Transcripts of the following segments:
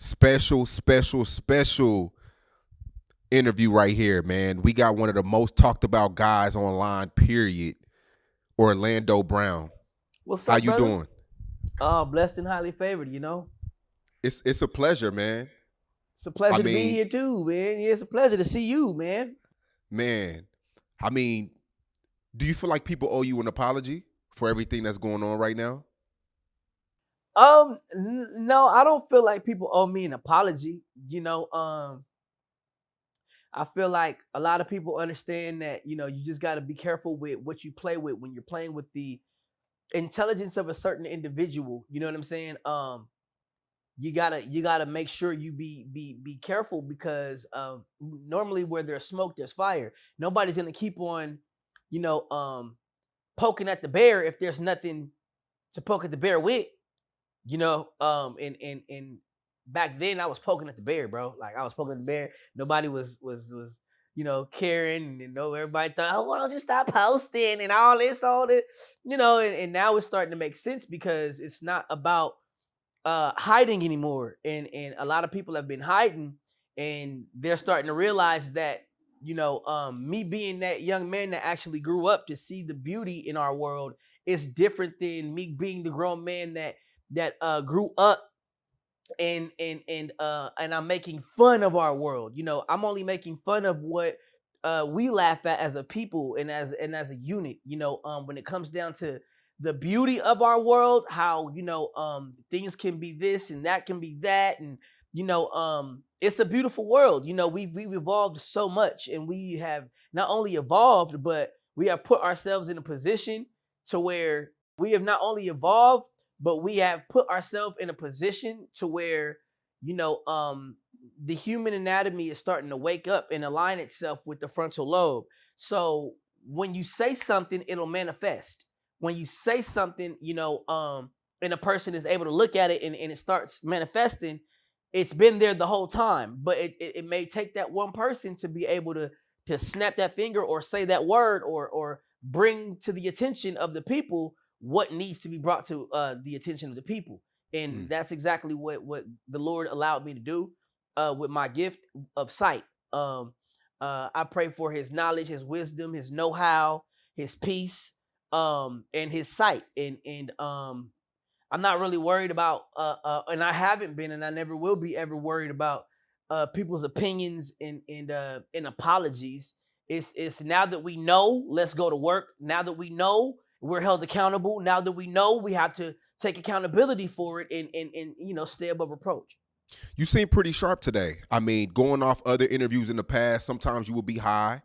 Special interview right here, man. We got one of the most talked about guys online, period. Orlando Brown. What's How up, you brother? doing? Blessed and highly favored. It's a pleasure, man. It's a I pleasure to be mean, here too, man. Yeah, it's a pleasure to see you, man. man. I mean, do you feel like people owe you an apology for everything that's going on right now? No, I don't feel like people owe me an apology. I feel like a lot of people understand that, you just got to be careful with what you play with when you're playing with the intelligence of a certain individual. You know what I'm saying? You gotta make sure you be careful because normally where there's smoke there's fire. Nobody's gonna keep on you know poking at the bear if there's nothing to poke at the bear with. And back then I was poking at the bear, bro. Like I was poking at the bear. Nobody was caring, and everybody thought, oh well, just stop posting and all this. And now it's starting to make sense because it's not about hiding anymore, and a lot of people have been hiding, and they're starting to realize that me being that young man that actually grew up to see the beauty in our world is different than me being the grown man that grew up and I'm making fun of our world. I'm only making fun of what we laugh at as a people and as a unit. When it comes down to the beauty of our world, how things can be this and that can be that, and it's a beautiful world. We've evolved so much, and we have not only evolved, but we have put ourselves in a position to where we have not only evolved, but we have put ourselves in a position to where the human anatomy is starting to wake up and align itself with the frontal lobe. So when you say something, it'll manifest. When you say something, and a person is able to look at it and it starts manifesting, it's been there the whole time. But it may take that one person to be able to snap that finger or say that word or bring to the attention of the people what needs to be brought to the attention of the people. And that's exactly what the Lord allowed me to do with my gift of sight. I pray for his knowledge, his wisdom, his know-how, his peace, and his sight. And I'm not really worried about and I haven't been, and I never will be ever worried about people's opinions and apologies. It's now that we know, let's go to work. Now that we know we're held accountable, now that we know we have to take accountability for it and stay above reproach. You seem pretty sharp today. I mean, going off other interviews in the past, sometimes you would be high,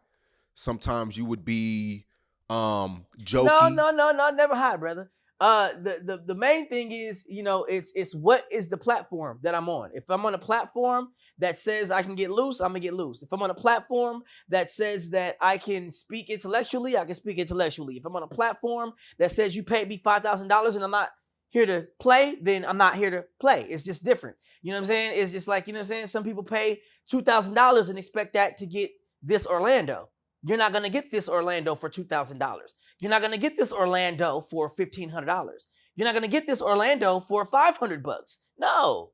sometimes you would be No, jokey. no, no, no, never high, brother. The main thing is, it's what is the platform that I'm on. If I'm on a platform that says I can get loose, I'm gonna get loose. If I'm on a platform that says that I can speak intellectually, I can speak intellectually. If I'm on a platform that says you paid me $5,000 and I'm not here to play, then I'm not here to play. It's just different. You know what I'm saying? It's just like, some people pay $2,000 and expect that to get this Orlando. You're not gonna get this Orlando for $2,000. You're not gonna get this Orlando for $1,500. You're not gonna get this Orlando for $500. No,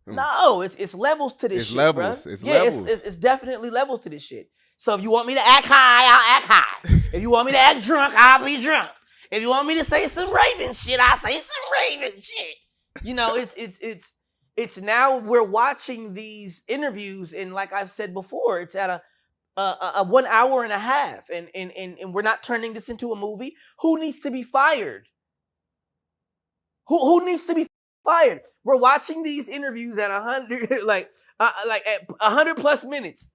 no, it's levels to this It's shit, bro. levels. It's Yeah, it's, levels. it's it's definitely levels to this shit. So if you want me to act high, I'll act high. If you want me to act drunk, I'll be drunk. If you want me to say some Raven shit, I'll say some Raven shit. It's now we're watching these interviews, and like I've said before, it's at a 1 hour and a half, and we're not turning this into a movie. Who needs to be fired? Who needs to be fired? We're watching these interviews at 100, like at 100 plus minutes.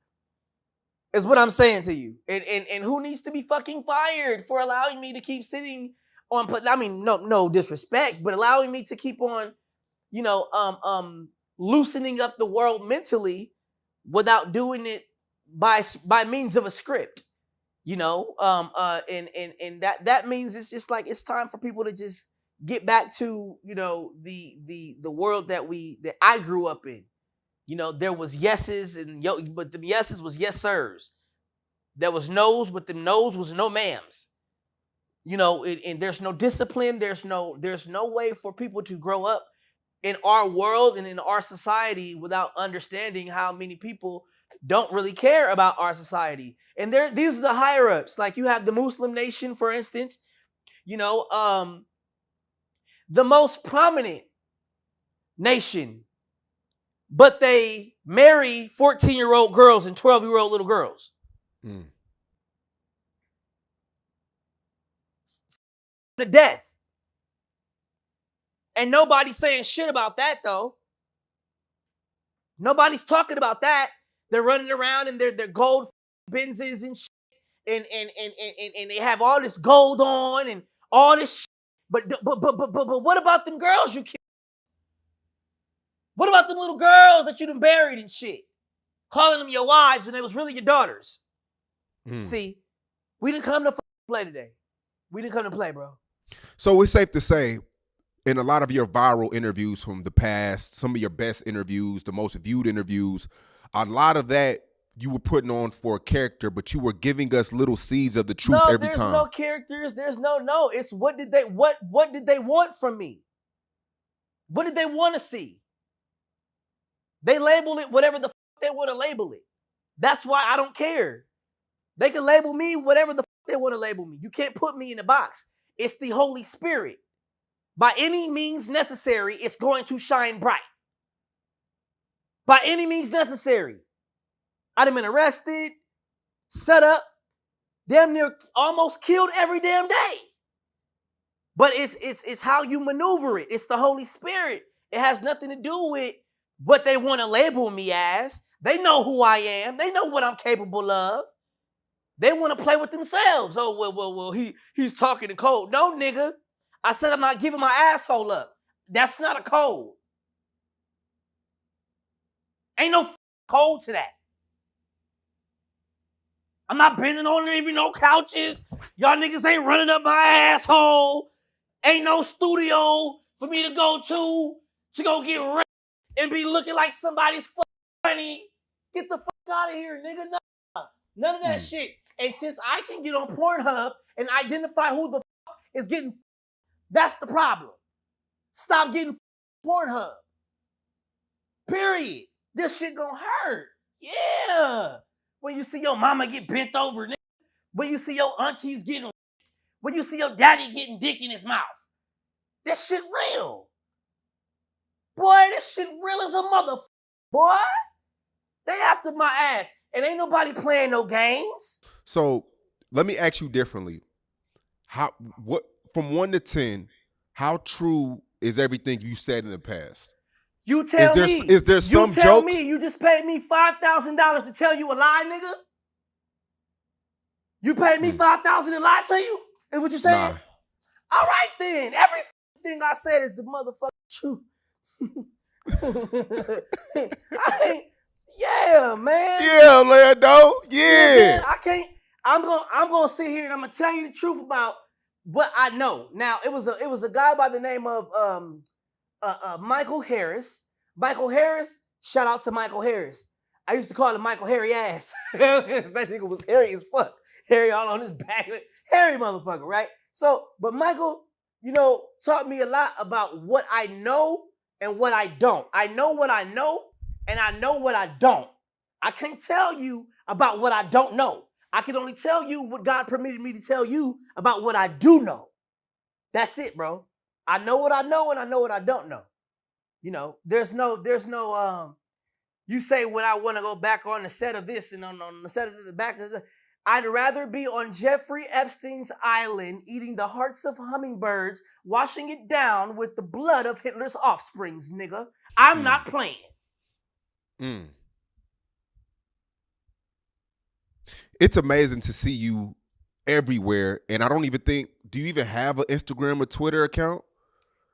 Is what I'm saying to you. And who needs to be fucking fired for allowing me to keep sitting on? I mean, no disrespect, but allowing me to keep on, loosening up the world mentally without doing it by means of a script. And that means it's just like it's time for people to just get back to the world that I grew up in. There was yeses and yo, but the yeses was yes sirs. There was no's, but the no's was no ma'ams. And there's no discipline. There's no way for people to grow up in our world and in our society without understanding how many people don't really care about our society. And these are the higher ups. Like you have the Muslim nation, for instance, the most prominent nation, but they marry 14-year-old girls and 12-year-old little girls. To death. And nobody's saying shit about that, though. Nobody's talking about that. They're running around in their gold Benzes and shit, and they have all this gold on and all this shit. But what about them girls you killed? What about them little girls that you done buried and shit? Calling them your wives when they was really your daughters. See, we didn't come to play today. We didn't come to play, bro. So it's safe to say, in a lot of your viral interviews from the past, some of your best interviews, the most viewed interviews, a lot of that you were putting on for a character, but you were giving us little seeds of the truth every time. There's no characters. There's no. It's what did they want from me? What did they want to see? They label it whatever the they want to label it. That's why I don't care. They can label me whatever the they want to label me. You can't put me in a box. It's the Holy Spirit. By any means necessary, it's going to shine bright. By any means necessary. I'd have been arrested, set up, damn near almost killed every damn day. But it's how you maneuver it. It's the Holy Spirit. It has nothing to do with what they want to label me as. They know who I am. They know what I'm capable of. They want to play with themselves. Oh, well, he's talking in code. No, nigga. I said I'm not giving my asshole up. That's not a code. Ain't no code to that. I'm not bending on even no couches. Y'all niggas ain't running up my asshole. Ain't no studio for me to go go get raped and be looking like somebody's funny. Get the fuck out of here, nigga. Nah. None of that shit. And since I can get on Pornhub and identify who the fuck is getting, that's the problem. Stop getting Pornhub. Period. This shit gonna hurt. Yeah. When you see your mama get bent over, nigga. When you see your aunties getting, when you see your daddy getting dick in his mouth. This shit real. Boy, this shit real as a motherfucker. Boy. They after my ass. And ain't nobody playing no games. So let me ask you differently. What from 1 to 10, how true is everything you said in the past? You tell me. Is there some jokes? You tell me. You just paid me $5,000 to tell you a lie, nigga? You paid me $5,000 to lie to you? Is what you saying? Nah. All right then. Everything I said is the motherfucking truth. Yeah, man. Yeah, Lando. Yeah. I can't. I'm gonna sit here and I'm gonna tell you the truth about what I know. Now, it was a guy by the name of Michael Harris. Michael Harris. Shout out to Michael Harris. I used to call him Michael Hairy Ass. That nigga was hairy as fuck. Hairy all on his back. Hairy motherfucker, right? So, but Michael, taught me a lot about what I know and what I don't. I know what I know and I know what I don't. I can't tell you about what I don't know. I can only tell you what God permitted me to tell you about what I do know. That's it, bro. I know what I know and I know what I don't know. There's no you say when I want to go back on the set of this and on the set of the back of the, I'd rather be on Jeffrey Epstein's island eating the hearts of hummingbirds, washing it down with the blood of Hitler's offsprings, nigga. I'm not playing. It's amazing to see you everywhere, and I don't even think, do you even have an Instagram or Twitter account?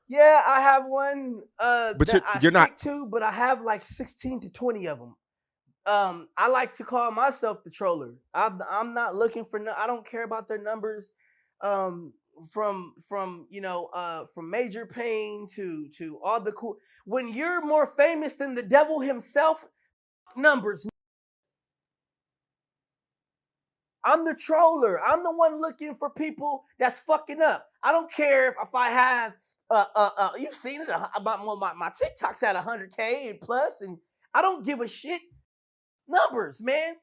Yeah, I have one but that you're I stick to, but I have like 16 to 20 of them. I like to call myself the troller. I'm not looking for I don't care about their numbers. From Major Payne to all the cool. When you're more famous than the devil himself, numbers. I'm the troller. I'm the one looking for people that's fucking up. I don't care if I have You've seen it. My TikTok's at 100K and plus, and I don't give a shit. Numbers, man.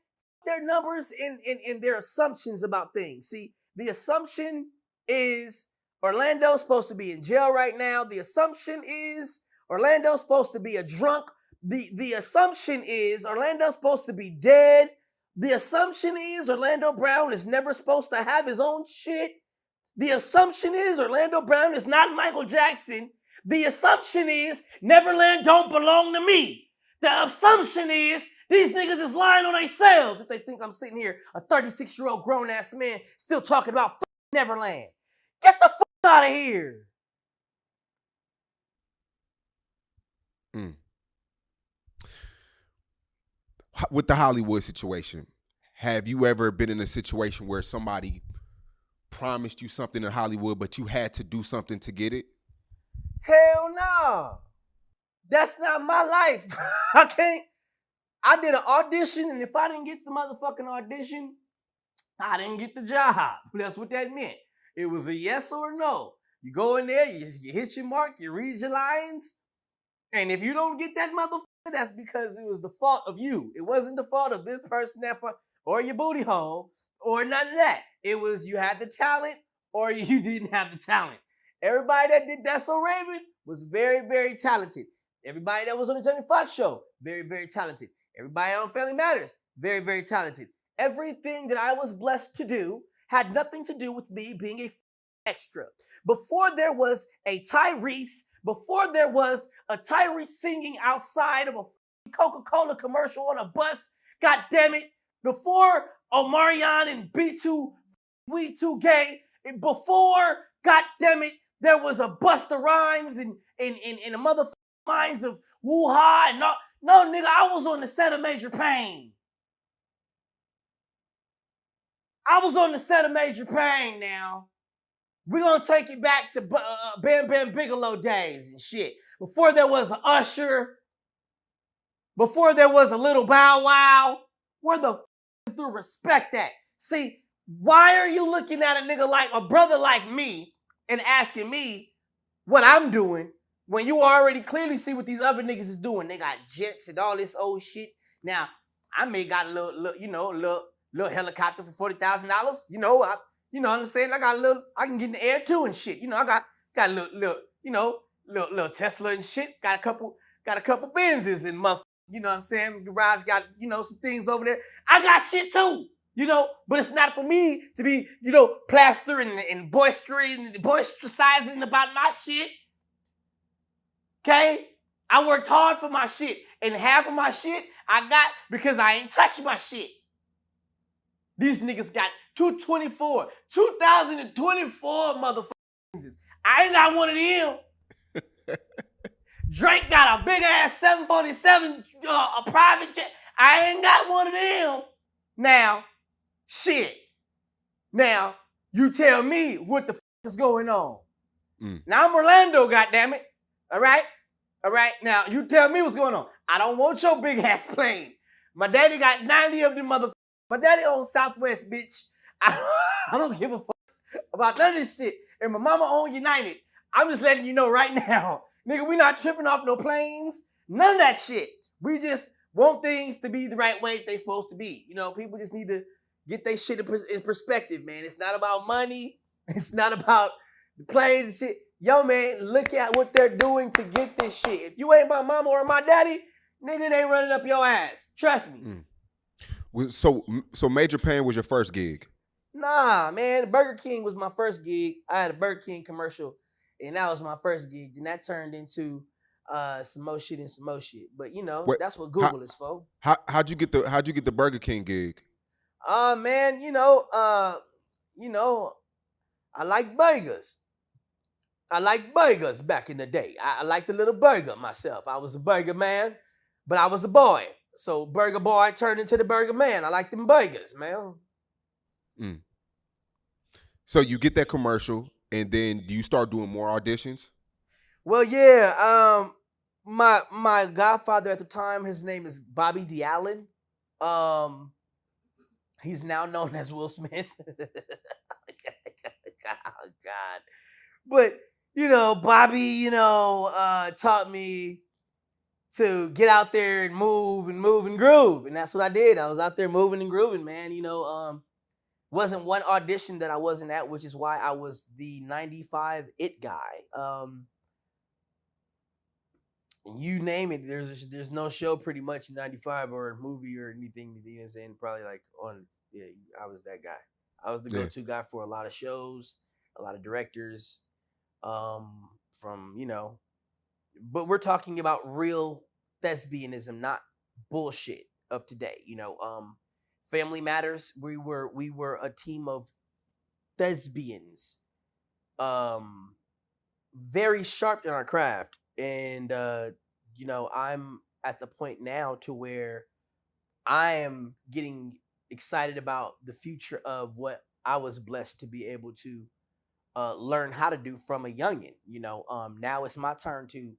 Their numbers and their assumptions about things. See, the assumption is Orlando's supposed to be in jail right now. The assumption is Orlando's supposed to be a drunk. The assumption is Orlando's supposed to be dead. The assumption is Orlando Brown is never supposed to have his own shit. The assumption is Orlando Brown is not Michael Jackson. The assumption is Neverland don't belong to me. The assumption is these niggas is lying on themselves if they think I'm sitting here, a 36-year-old grown-ass man, still talking about Neverland. Get the fuck out of here. With the Hollywood situation, have you ever been in a situation where somebody promised you something in Hollywood, but you had to do something to get it? Hell no. That's not my life. I did an audition, and if I didn't get the motherfucking audition, I didn't get the job. That's what that meant. It was a yes or a no. You go in there, you hit your mark, you read your lines, and if you don't get that motherfucker, that's because it was the fault of you. It wasn't the fault of this person or your booty hole or none of that. It was you had the talent or you didn't have the talent. Everybody that did That's So Raven was very, very talented. Everybody that was on the Jamie Foxx show, very, very talented. Everybody on Family Matters, very, very talented. Everything that I was blessed to do had nothing to do with me being a extra. Before there was a Tyrese, before there was a Tyrese singing outside of a Coca-Cola commercial on a bus, god damn it, before Omarion and B2, We 2 Gay, before, god damn it, there was a Busta Rhymes and a motherfucking minds of Woo-Ha and no, nigga, I was on the set of Major Payne. I was on the set of Major Payne now. We're going to take it back to Bam Bam Bigelow days and shit. Before there was an Usher. Before there was a Little Bow Wow. Where the f*** is the respect at? See, why are you looking at a nigga like a brother like me and asking me what I'm doing when you already clearly see what these other niggas is doing? They got jets and all this old shit. Now, I may got a little helicopter for $40,000. You know what I'm saying? I can get in the air too and shit. You know, I got a little Tesla and shit. Got a couple Benzes and motherfuckers. You know what I'm saying? Garage got, some things over there. I got shit too, but it's not for me to be, plastering and boisterizing about my shit. Okay? I worked hard for my shit, and half of my shit I got because I ain't touched my shit. These niggas got 2024 motherfuckers. I ain't got one of them. Drake got a big ass 747, a private jet. I ain't got one of them. Now, shit. Now, you tell me what the f is going on. Now, I'm Orlando, goddammit. All right? Now, you tell me what's going on. I don't want your big ass plane. My daddy got 90 of them motherfuckers. My daddy owns Southwest, bitch. I don't give a fuck about none of this shit. And my mama owns United. I'm just letting you know right now. Nigga, we not tripping off no planes. None of that shit. We just want things to be the right way they supposed to be. People just need to get their shit in perspective, man. It's not about money. It's not about the planes and shit. Yo, man, look at what they're doing to get this shit. If you ain't my mama or my daddy, nigga, they running up your ass. Trust me. So Major Payne was your first gig? Nah, man. Burger King was my first gig. I had a Burger King commercial, and that was my first gig. Then that turned into some more shit. But that's what Google is for. How'd you get the Burger King gig? Man, I like burgers. I like burgers back in the day. I liked a little burger myself. I was a burger man, but I was a boy. So Burger Boy turned into the Burger Man. I like them burgers, man. So you get that commercial, and then do you start doing more auditions? Well, yeah. My godfather at the time, his name is Bobby D. Allen. He's now known as Will Smith. Oh, God. But Bobby, taught me to get out there and move and groove. And that's what I did. I was out there moving and grooving, man. Wasn't one audition that I wasn't at, which is why I was the 95 it guy. You name it, there's no show pretty much in 95 or a movie or anything, you know what I'm saying? Probably like I was that guy. I was the go-to guy for a lot of shows, a lot of directors, from, but we're talking about real thespianism, not bullshit of today. Family Matters, we were a team of thespians, very sharp in our craft. And I'm at the point now to where I am getting excited about the future of what I was blessed to be able to learn how to do from a youngin. Now it's my turn to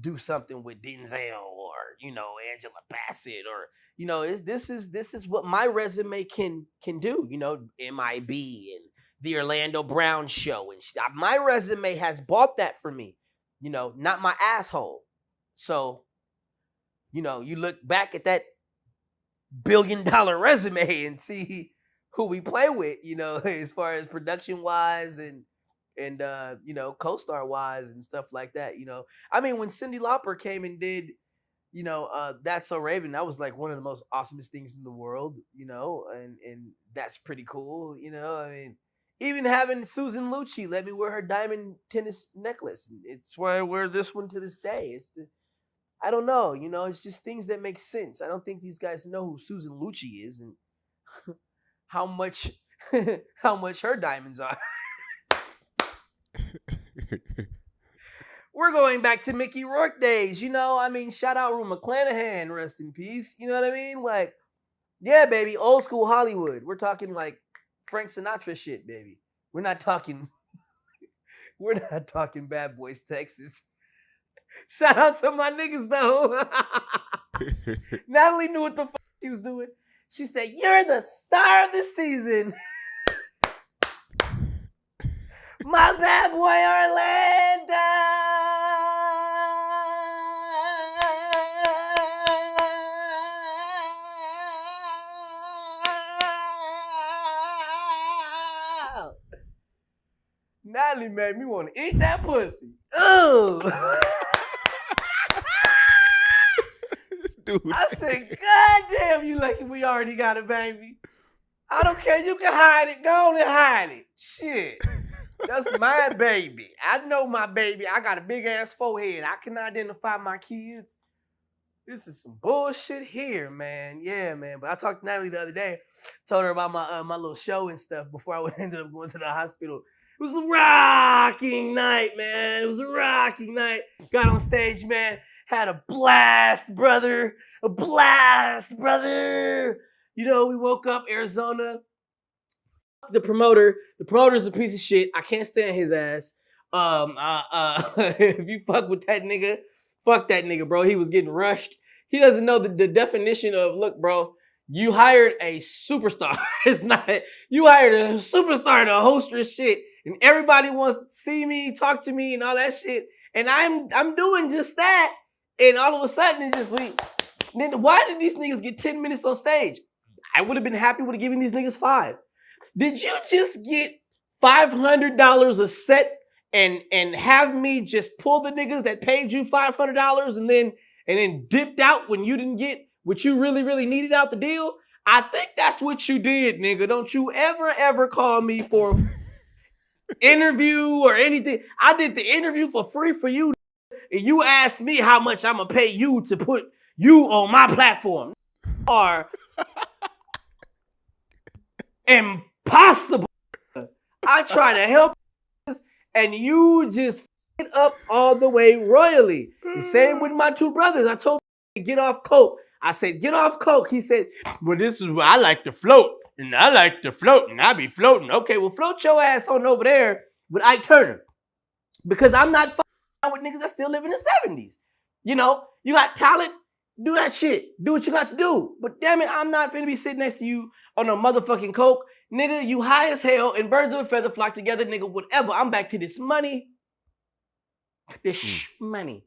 do something with Denzel or Angela Bassett, or this is what my resume can do. MIB and the Orlando Brown Show, and my resume has bought that for me. Not my asshole. So, you look back at that $1 billion resume and see who we play with, as far as production wise and co-star wise and stuff like that. I mean, when Cyndi Lauper came and did, That's So Raven, that was like one of the most awesomest things in the world, and that's pretty cool. I mean, even having Susan Lucci let me wear her diamond tennis necklace. It's why I wear this one to this day. I don't know, it's just things that make sense. I don't think these guys know who Susan Lucci is and how much her diamonds are. We're going back to Mickey Rourke days, shout out Rue McClanahan, rest in peace. You know what I mean? Like, yeah, baby, old school Hollywood. We're talking like Frank Sinatra shit, baby. We're not talking Bad Boys, Texas. Shout out to my niggas though. Natalie knew what the fuck she was doing. She said, "You're the star of the season." My bad boy Orlando. Natalie made me want to eat that pussy. Ooh. Dude. I said, God damn, you lucky we already got a baby. I don't care. You can hide it. Go on and hide it. Shit. That's my baby. I know my baby. I got a big ass forehead. I can identify my kids. This is some bullshit here, man. Yeah, man. But I talked to Natalie the other day. Told her about my little show and stuff before I ended up going to the hospital. It was a rocking night, man. It was a rocking night. Got on stage, man. Had a blast, brother. A blast, brother. We woke up Arizona. The promoter. The promoter's a piece of shit. I can't stand his ass. If you fuck with that nigga, fuck that nigga, bro. He was getting rushed. He doesn't know the definition of, look, bro, you hired a superstar. It's not, you hired a superstar to host your shit. And everybody wants to see me, talk to me, and all that shit. And I'm doing just that. And all of a sudden, it's just then why did these niggas get 10 minutes on stage? I would have been happy with giving these niggas 5. Did you just get $500 a set and have me just pull the niggas that paid you $500 and then dipped out when you didn't get what you really, really needed out the deal? I think that's what you did, nigga. Don't you ever call me for interview or anything. I did the interview for free for you, and you asked me how much I'm gonna pay you to put you on my platform. Are impossible. I try to help and you just f it up all the way royally. The same with my 2 brothers. I told him to get off coke. I said, get off coke. He said, well, this is where I like to float. And I like to float, and I be floating. Okay, well, float your ass on over there with Ike Turner. Because I'm not fucking with niggas that still live in the 70s. You got talent, do that shit. Do what you got to do. But damn it, I'm not finna be sitting next to you on a motherfucking coke Nigga, you high as hell and birds of a feather flock together, nigga, whatever. I'm back to this money. Money.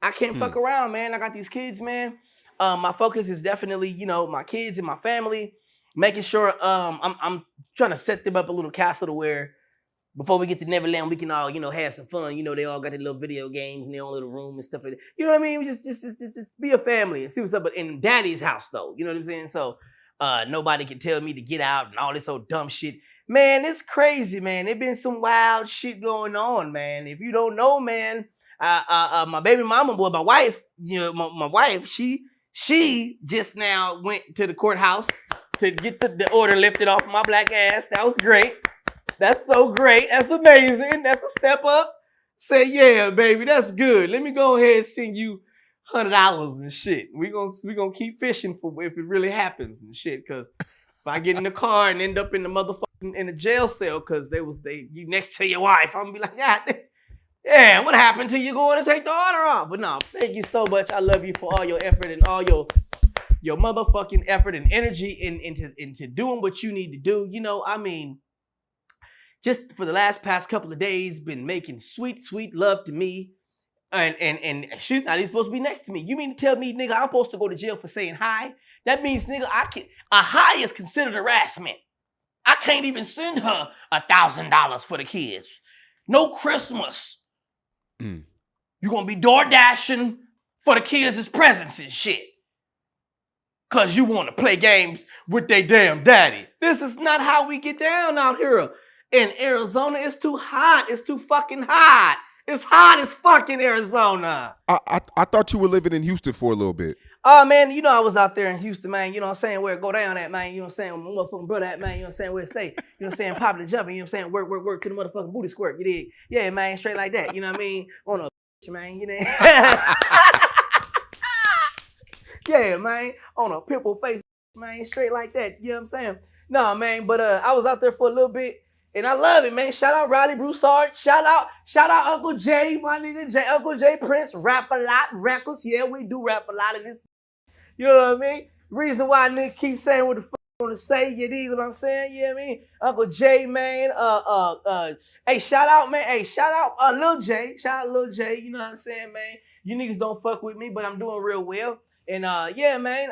I can't fuck around, man. I got these kids, man. My focus is definitely, my kids and my family, making sure I'm trying to set them up a little castle to where before we get to Neverland, we can all, have some fun. They all got their little video games in their own little room and stuff like that. You know what I mean? Just be a family and see what's up in daddy's house, though. You know what I'm saying? So nobody can tell me to get out and all this old dumb shit. Man, it's crazy, man. There been some wild shit going on, man. If you don't know, man, my baby mama, boy, my wife, my wife, she just now went to the courthouse to get the order lifted off my black ass. That was great. That's so great. That's amazing. That's a step up. Say, yeah, baby, that's good. Let me go ahead and send you $100 and shit. We gonna keep fishing for if it really happens and shit. Cause if I get in the car and end up in the motherfucking in the jail cell because you next to your wife, I'm gonna be like, yeah, what happened to you going to take the order off? But no, thank you so much. I love you for all your effort and all your motherfucking effort and energy into doing what you need to do. Just for the past couple of days, been making sweet, sweet love to me. And she's not even supposed to be next to me. You mean to tell me, nigga, I'm supposed to go to jail for saying hi? That means, nigga, a hi is considered harassment. I can't even send her $1,000 for the kids. No Christmas. You're gonna be door dashing for the kids as presents and shit. Cause you want to play games with their damn daddy. This is not how we get down out here. In Arizona, it's too hot. It's too fucking hot. It's hot as fucking Arizona. I thought you were living in Houston for a little bit. Oh, man, I was out there in Houston, man. You know what I'm saying? Where it go down at, man. You know what I'm saying? Where my motherfucking brother at, man. You know what I'm saying? Where it stay. You know what I'm saying? Popping and jumping. You know what I'm saying? Work to the motherfucking booty squirt. You dig? Yeah, man, straight like that. You know what I mean? On a man. You know? Yeah, man. On a pimple face, man. Straight like that. You know what I'm saying? No, man. But I was out there for a little bit. And I love it, man. Shout out Riley Broussard. Shout out Uncle Jay, my nigga. Uncle Jay Prince. Rap a lot records. Yeah, we do rap a lot of this. You know what I mean? Reason why nigga keep saying what the fuck I want to say. You dig what I'm saying? You know what I mean? Uncle Jay, man. Hey, shout out, man. Hey, shout out Lil J. Shout out Lil J. You know what I'm saying, man? You niggas don't fuck with me, but I'm doing real well. And yeah, man.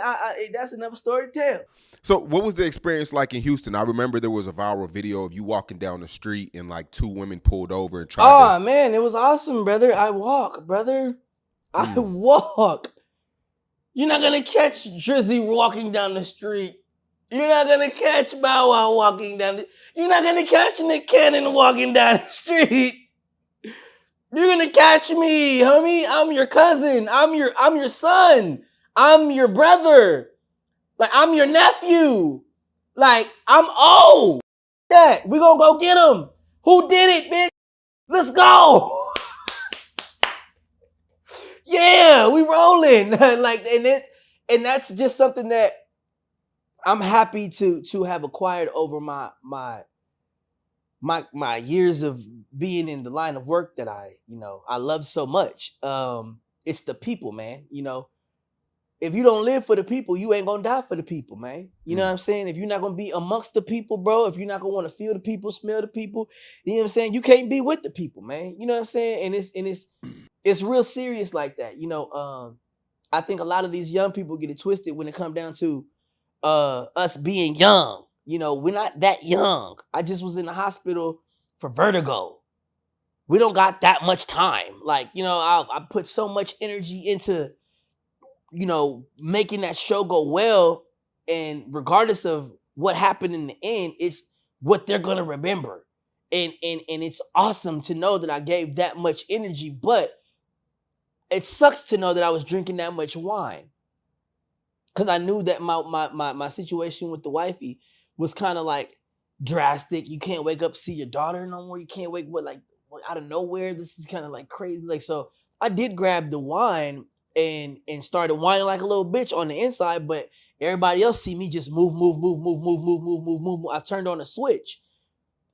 That's another story to tell. So what was the experience like in Houston? I remember there was a viral video of you walking down the street and like two women pulled over and tried to... man, it was awesome, brother. I walk, brother. I walk. You're not going to catch Drizzy walking down the street. You're not going to catch Bow Wow walking down You're not going to catch Nick Cannon walking down the street. You're going to catch me, homie. I'm your cousin. I'm your son. I'm your brother. Like, I'm your nephew. Like, I'm old. That we gonna go get him. Who did it, bitch? Let's go. Yeah, we rolling. Like, and that's just something that I'm happy to have acquired over my years of being in the line of work that I love so much. It's the people, man. If you don't live for the people, you ain't gonna die for the people, man. You know what I'm saying? If you're not gonna be amongst the people, bro, if you're not gonna want to feel the people, smell the people, you know what I'm saying? You can't be with the people, man. You know what I'm saying? And it's real serious like that. I think a lot of these young people get it twisted when it comes down to us being young. We're not that young. I just was in the hospital for vertigo. We don't got that much time. Like, I put so much energy into making that show go well, and regardless of what happened in the end, it's what they're gonna remember. And it's awesome to know that I gave that much energy, but it sucks to know that I was drinking that much wine. Cause I knew that my situation with the wifey was kind of like drastic. You can't wake up, see your daughter no more. You can't wake up like out of nowhere. This is kind of like crazy. Like, so I did grab the wine and started whining like a little bitch on the inside, but everybody else see me just move. I turned on a switch.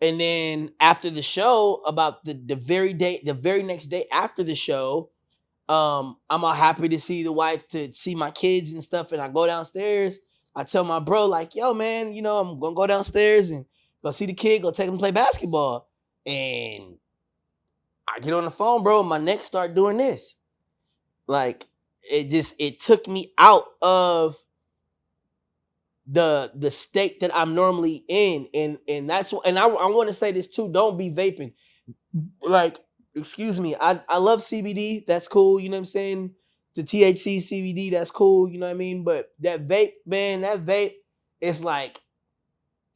And then after the show, about the very next day after the show, I'm all happy to see the wife, to see my kids and stuff. And I go downstairs I tell my bro, like, yo, man, you know, I'm gonna go downstairs and go see the kid, go take him to play basketball. And I get on the phone, bro, and my neck start doing this. Like, it took me out of the state that I'm normally in. And that's what, and I want to say this too, don't be vaping. Like, excuse me, I love CBD, that's cool, you know what I'm saying? The THC CBD, that's cool, you know what I mean? But that vape, man, that vape, it's like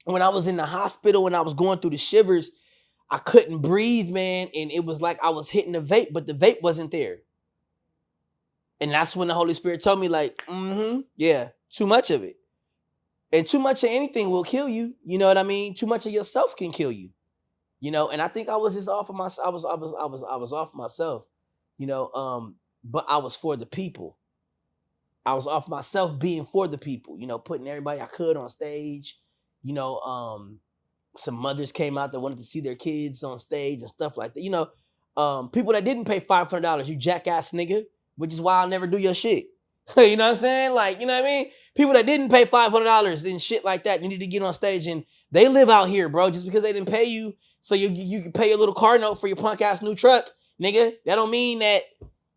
when I was in the hospital and I was going through the shivers, I couldn't breathe, man, and it was like I was hitting the vape, but the vape wasn't there. And that's when the Holy Spirit told me, like, yeah, too much of it. And too much of anything will kill you. You know what I mean? Too much of yourself can kill you. You know, and I think I was just off of myself. I was off myself, you know, but I was for the people. I was off myself being for the people, you know, putting everybody I could on stage. You know, some mothers came out that wanted to see their kids on stage and stuff like that. You know, people that didn't pay $500, you jackass nigga, which is why I'll never do your shit. You know what I'm saying? Like, you know what I mean? People that didn't pay $500 and shit like that, you need to get on stage, and they live out here, bro. Just because they didn't pay you, so you can pay a little car note for your punk ass new truck, nigga. That don't mean that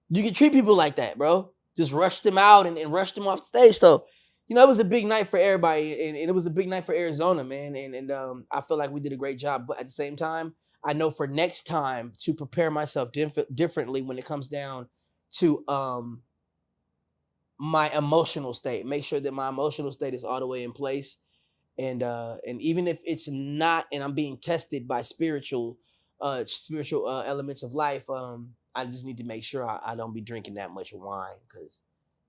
you can treat people like that, bro. Just rush them out and rush them off stage. So, you know, it was a big night for everybody, and it was a big night for Arizona, man. And I feel like we did a great job. But at the same time, I know for next time to prepare myself differently when it comes down to my emotional state. Make sure that my emotional state is all the way in place. And even if it's not, and I'm being tested by spiritual elements of life, I just need to make sure I don't be drinking that much wine, because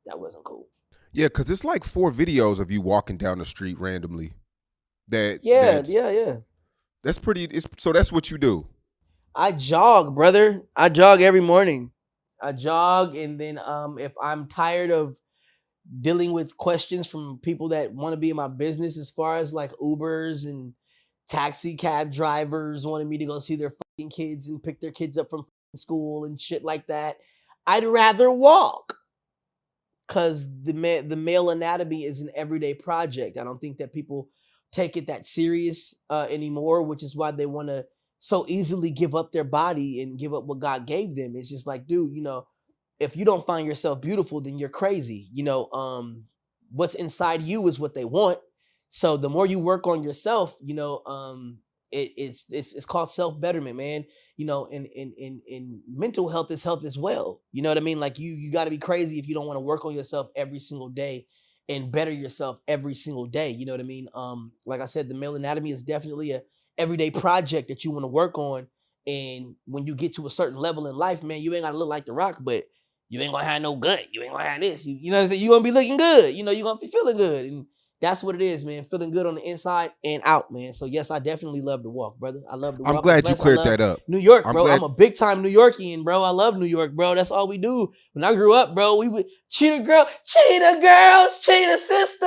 that wasn't cool. Yeah, because it's like 4 videos of you walking down the street randomly. Yeah. That's pretty. So that's what you do. I jog, brother. I jog every morning. I jog, and then if I'm tired of dealing with questions from people that want to be in my business, as far as like Ubers and taxi cab drivers wanting me to go see their fucking kids and pick their kids up from school and shit like that, I'd rather walk, because the male anatomy is an everyday project. I don't think that people take it that serious anymore, which is why they want to so easily give up their body and give up what God gave them. It's just like, dude, you know, if you don't find yourself beautiful, then you're crazy. You know, what's inside you is what they want. So the more you work on yourself, you know, it's called self-betterment, man. You know, in mental health is health as well. You know what I mean? Like you got to be crazy if you don't want to work on yourself every single day and better yourself every single day. You know what I mean? Like I said, the male anatomy is definitely a everyday project that you want to work on. And when you get to a certain level in life, man, you ain't got to look like The Rock, but you ain't gonna have no gut. You ain't gonna have this. You know what I'm saying? You're gonna be looking good. You know, you're gonna be feeling good. And that's what it is, man. Feeling good on the inside and out, man. So yes, I definitely love to walk, brother. I love to walk. I'm glad you cleared that up. New York, bro. I'm a big time New Yorkian, bro. I love New York, bro. That's all we do. When I grew up, bro, we would Cheetah Girls, Cheetah Sisters.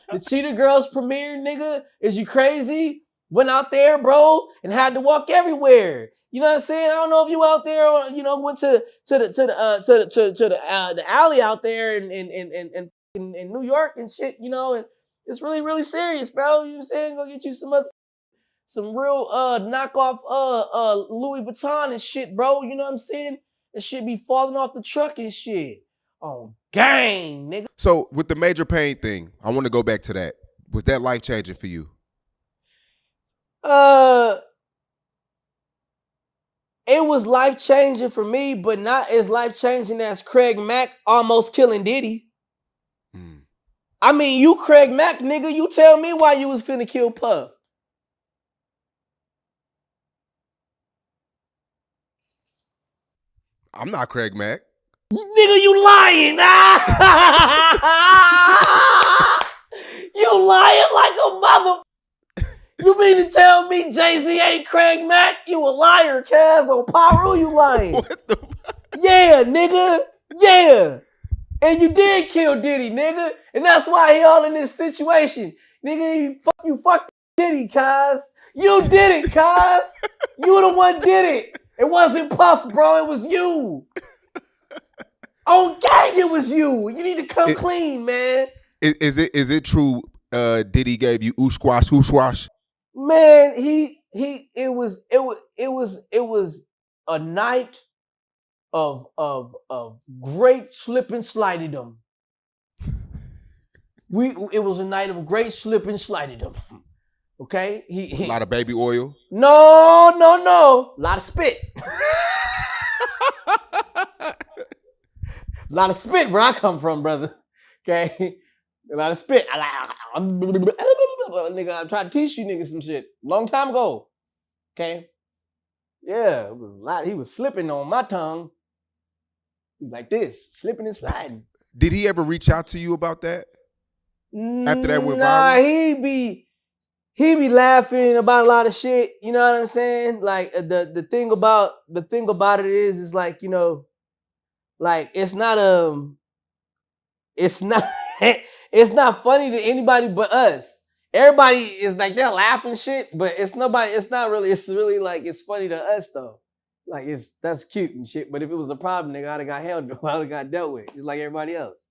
The Cheetah Girls premiere, nigga. Is you crazy? Went out there, bro, and had to walk everywhere. You know what I'm saying? I don't know if you out there, or, you know, went to the alley out there in New York and shit. You know, and it's really, really serious, bro. You know what I'm saying? Go get you some real knockoff Louis Vuitton and shit, bro. You know what I'm saying? That shit be falling off the truck and shit. Oh, gang, nigga. So with the major pain thing, I want to go back to that. Was that life changing for you? It was life changing for me, but not as life changing as Craig Mack almost killing Diddy. I mean, you Craig Mack, nigga, you tell me why you was finna kill Puff. I'm not Craig Mack. Nigga, you lying. You lying like a mother. You mean to tell me Jay-Z ain't Craig Mack? You a liar, Kaz. On Pyro, you lying. What the Yeah, nigga. Yeah. And you did kill Diddy, nigga. And that's why he all in this situation. Nigga, you fucked Diddy, Kaz. You did it, Kaz. You the one did it. It wasn't Puff, bro. It was you. On gang, it was you. You need to come clean, man. Is it true? Diddy gave you ooshwash? Man, it was a night of great slip and slidedom. It was a night of great slip and slidedom. Okay, A lot of baby oil. no, a lot of spit. A lot of spit where I come from, brother. Okay, a lot of spit. Nigga, I'm trying to teach you niggas some shit long time ago. Okay, yeah, it was a lot. He was slipping on my tongue. He was like this, slipping and sliding. Did he ever reach out to you about that? After that went Nah, viral? he be laughing about a lot of shit. You know what I'm saying? Like the thing about it is like, you know, like it's not it's not it's not funny to anybody but us. Everybody is like they're laughing shit, but it's not really like it's funny to us though. Like that's cute and shit. But if it was a problem, nigga, I'd have got dealt with, just like everybody else.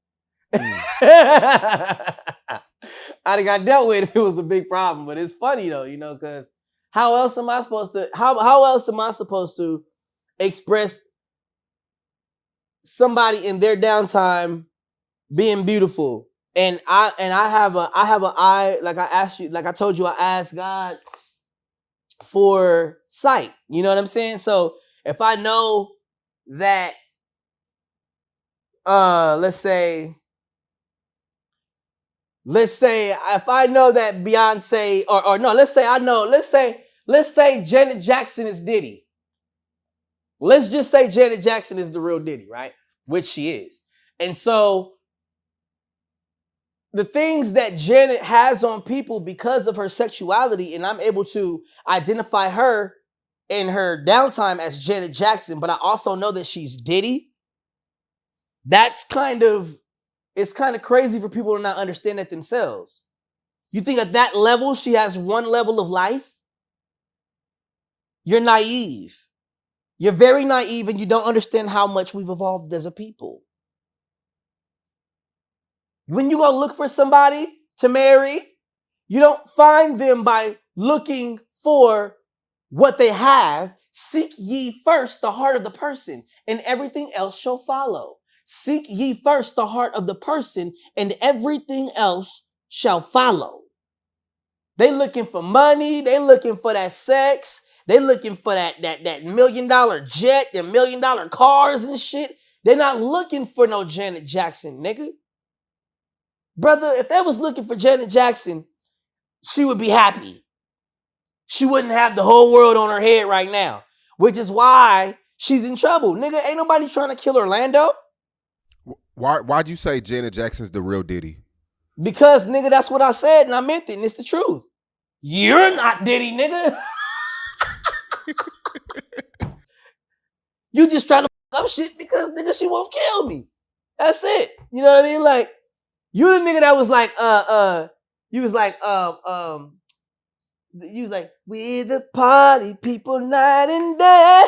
I'd have got dealt with if it was a big problem. But it's funny though, you know, because how else am I supposed to express somebody in their downtime being beautiful? And I have an eye, like I told you, I asked God for sight. You know what I'm saying? So if I know that let's say if I know that Beyonce or no, let's say Janet Jackson is Diddy. Let's just say Janet Jackson is the real Diddy, right? Which she is. And so the things that Janet has on people because of her sexuality, and I'm able to identify her in her downtime as Janet Jackson, but I also know that she's Diddy. It's kind of crazy for people to not understand that themselves. You think at that level, she has one level of life? You're naive. You're very naive, and you don't understand how much we've evolved as a people. When you go look for somebody to marry, you don't find them by looking for what they have. Seek ye first the heart of the person, and everything else shall follow. Seek ye first the heart of the person, and everything else shall follow. They looking for money. They looking for that sex. They looking for that $1 million jet, the $1 million cars and shit. They're not looking for no Janet Jackson, nigga. Brother, if they was looking for Janet Jackson, she would be happy. She wouldn't have the whole world on her head right now, which is why she's in trouble. Nigga, ain't nobody trying to kill Orlando. Why'd you say Janet Jackson's the real Diddy? Because, nigga, that's what I said, and I meant it, and it's the truth. You're not Diddy, nigga. You just trying to fuck up shit because, nigga, she won't kill me. That's it. You know what I mean? Like, you the nigga that was like, you was like, we the party people night and day,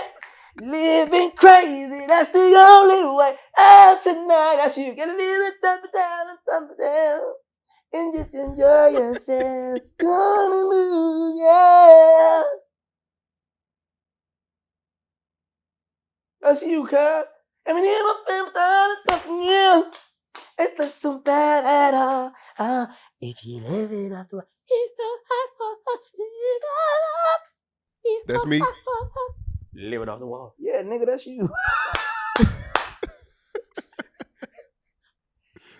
living crazy. That's the only way out tonight. That's you. Gotta leave it thump it down, and just enjoy yourself. Gonna move, yeah. That's you, cuz. I mean, yeah. It's not so bad at all. If you live it off the wall. That's me? Live it off the wall. Yeah, nigga, that's you.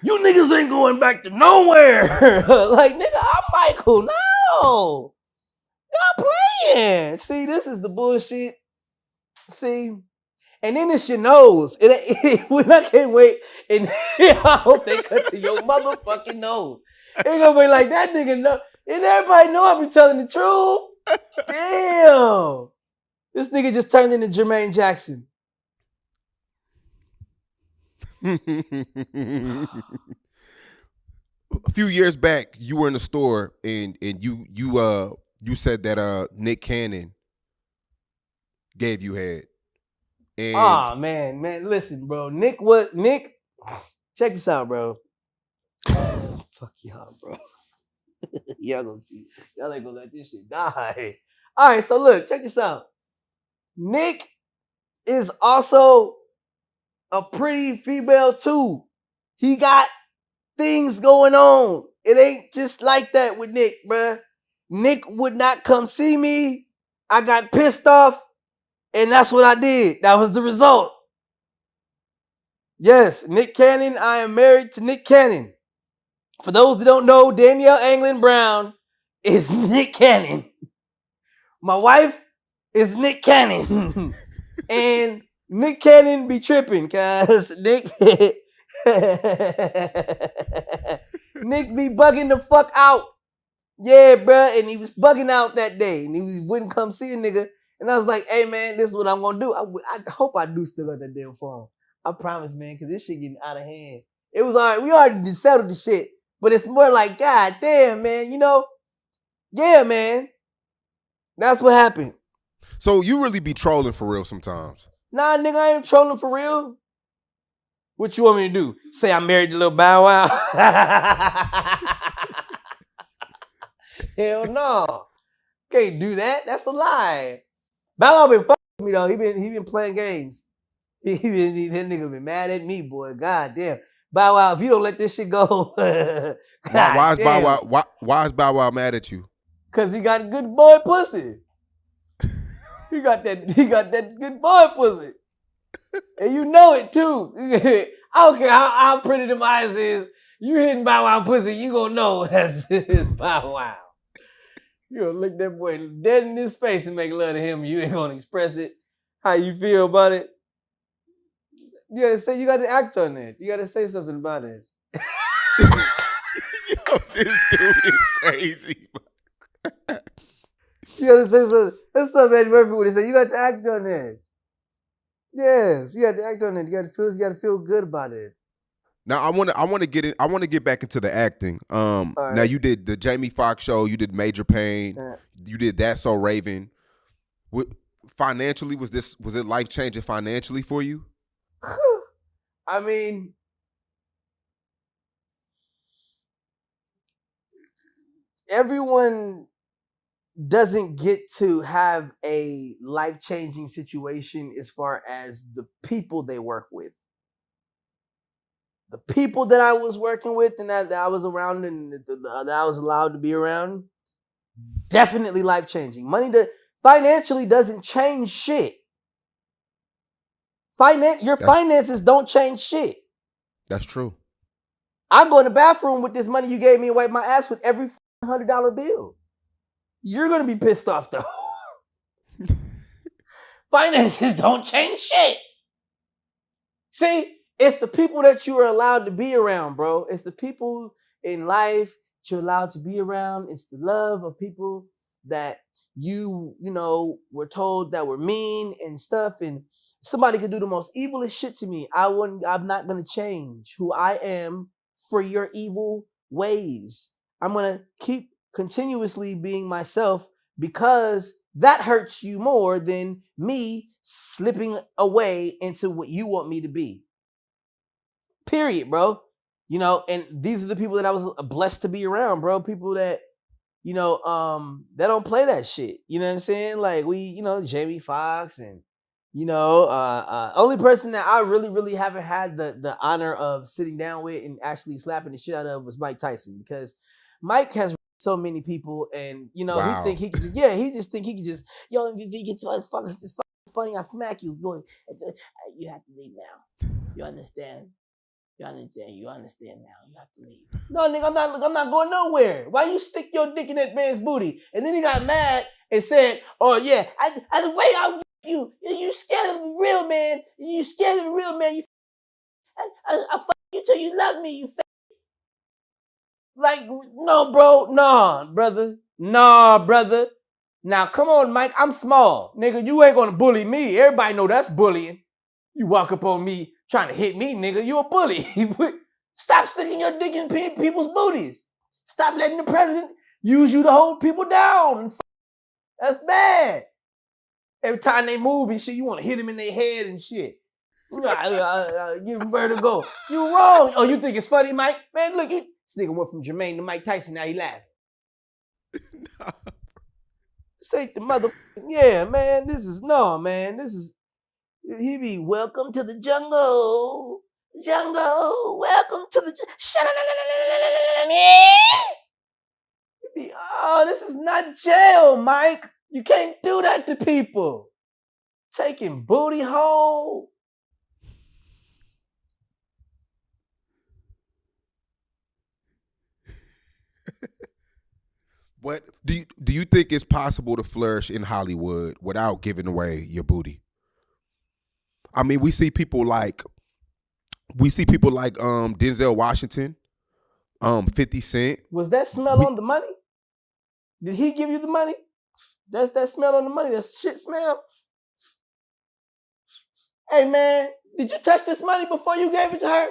You niggas ain't going back to nowhere. Like, nigga, I'm Michael. No. Y'all playing. See, this is the bullshit. See? And then it's your nose. When I can't wait, and I hope they cut to your motherfucking nose. They're gonna be like, that nigga know. And everybody know I be telling the truth. Damn. This nigga just turned into Jermaine Jackson. A few years back, you were in the store and you said that Nick Cannon gave you head. And man, listen, bro. Nick, check this out, bro. Fuck y'all, bro. y'all ain't gonna let this shit die. All right, so look, check this out. Nick is also a pretty female too. He got things going on. It ain't just like that with Nick, bruh. Nick would not come see me. I got pissed off, and that's what I did. That was the result. Yes, Nick Cannon. I am married to Nick Cannon. For those that don't know, Danielle Anglin Brown is Nick Cannon. My wife is Nick Cannon. And Nick Cannon be tripping, cause Nick Nick be bugging the fuck out. Yeah, bruh. And he was bugging out that day. And he wouldn't come see a nigga. And I was like, hey, man, this is what I'm going to do. I hope I do still got that damn phone. I promise, man, because this shit getting out of hand. It was all right. We already settled the shit. But it's more like, God damn, man, you know? Yeah, man. That's what happened. So you really be trolling for real sometimes? Nah, nigga, I ain't trolling for real. What you want me to do? Say I'm married to Lil Bow Wow? Hell no. Can't do that. That's a lie. Bow Wow been fucking with me though. He been playing games. That nigga been mad at me, boy. God damn. Bow Wow, if you don't let this shit go. Why is Bow Wow mad at you? Cause he got good boy pussy. He got that good boy pussy. And you know it too. I don't care how pretty them eyes is. You hitting Bow Wow pussy, you gonna know that's Bow Wow. You gonna look that boy dead in his face and make love to him. You ain't gonna express it. How you feel about it? You got to act on it. You gotta say something about it. Yo, this dude is crazy. You gotta say something. That's something Eddie Murphy would have said. You got to act on it. Yes, you got to act on it. You got to feel good about it. Now I want to get back into the acting. Right. Now you did the Jamie Foxx show, you did Major Pain, you did That's So Raven. Financially, was it life changing financially for you? I mean, everyone doesn't get to have a life changing situation as far as the people they work with. The people that I was working with and that I was around and that I was allowed to be around, definitely life changing. Financially doesn't change shit. Finances don't change shit. That's true. I go in the bathroom with this money you gave me and wipe my ass with every $100 bill. You're gonna be pissed off though. Finances don't change shit. See, it's the people that you are allowed to be around, bro. It's the people in life that you're allowed to be around. It's the love of people that you know, were told that were mean and stuff. And somebody could do the most evilest shit to me. I'm not gonna change who I am for your evil ways. I'm gonna keep continuously being myself because that hurts you more than me slipping away into what you want me to be. Period, bro. You know, and these are the people that I was blessed to be around, bro. People that, you know, that don't play that shit. You know what I'm saying? Like Jamie Foxx and, only person that I really, really haven't had the honor of sitting down with and actually slapping the shit out of was Mike Tyson, because Mike has so many people, and Wow. he think he could just, if you think it's fucking funny, I smack you. You have to leave now. You understand? You understand now. You have to leave. No, nigga, I'm not going nowhere. Why you stick your dick in that man's booty? And then he got mad and said, "Oh yeah, the way I you scared of the real man. You scared of the real man. I fuck you till you love me. You like no, bro, nah, brother. Now come on, Mike. I'm small, nigga. You ain't gonna bully me. Everybody know that's bullying. You walk up on me trying to hit me, nigga. You a bully. Stop sticking your dick in people's booties. Stop letting the president use you to hold people down. That's bad. Every time they move and shit, you want to hit them in their head and shit. Give them vertigo. You wrong. Oh, you think it's funny, Mike? Man, look, This nigga went from Jermaine to Mike Tyson. Now he laughing. This ain't the motherfucking, yeah, man. This is, no, man. This is, he be, welcome to the jungle. Jungle, welcome to the oh, this is not jail, Mike. You can't do that to people. Taking booty hole. What do you think it's possible to flourish in Hollywood without giving away your booty? I mean, we see people like Denzel Washington, 50 Cent. Was that smell on the money? Did he give you the money? That's that smell on the money. That shit smell. Hey man, did you touch this money before you gave it to her?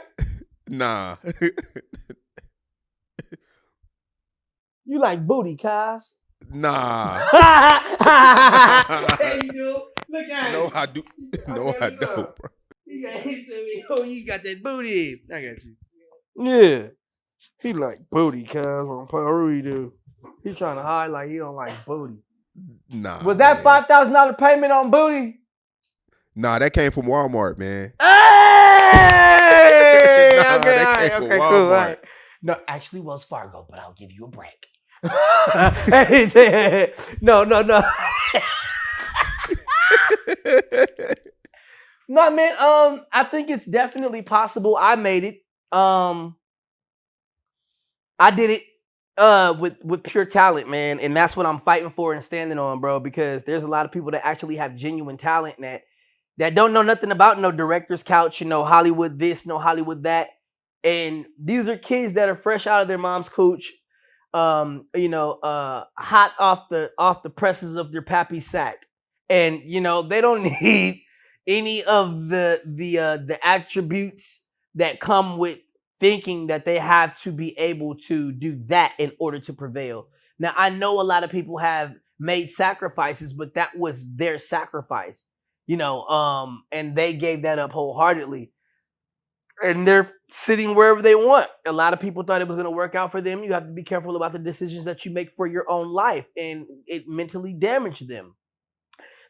Nah. You like booty, cuz. Nah. Hey, you do. Look at him. No, I do. No, I don't, bro. He said me, oh, you got that booty. I got you. Yeah. He like booty, cuz on Peru he do. He trying to hide like he don't like booty. Nah. Was that $5,000 payment on booty? Nah, that came from Walmart, man. Hey! Nah, Okay, that all right, came from okay, Walmart. cool. All right. No, actually Wells Fargo, but I'll give you a break. He said, no. No, man. I think it's definitely possible. I made it. I did it with pure talent, man, and that's what I'm fighting for and standing on, bro. Because there's a lot of people that actually have genuine talent that don't know nothing about no director's couch, you know, Hollywood this, no Hollywood that, and these are kids that are fresh out of their mom's cooch, hot off the presses of their pappy's sack, and you know they don't need any of the attributes that come with thinking that they have to be able to do that in order to prevail. Now, I know a lot of people have made sacrifices, but that was their sacrifice, and they gave that up wholeheartedly. And they're sitting wherever they want. A lot of people thought it was going to work out for them. You have to be careful about the decisions that you make for your own life, and it mentally damaged them.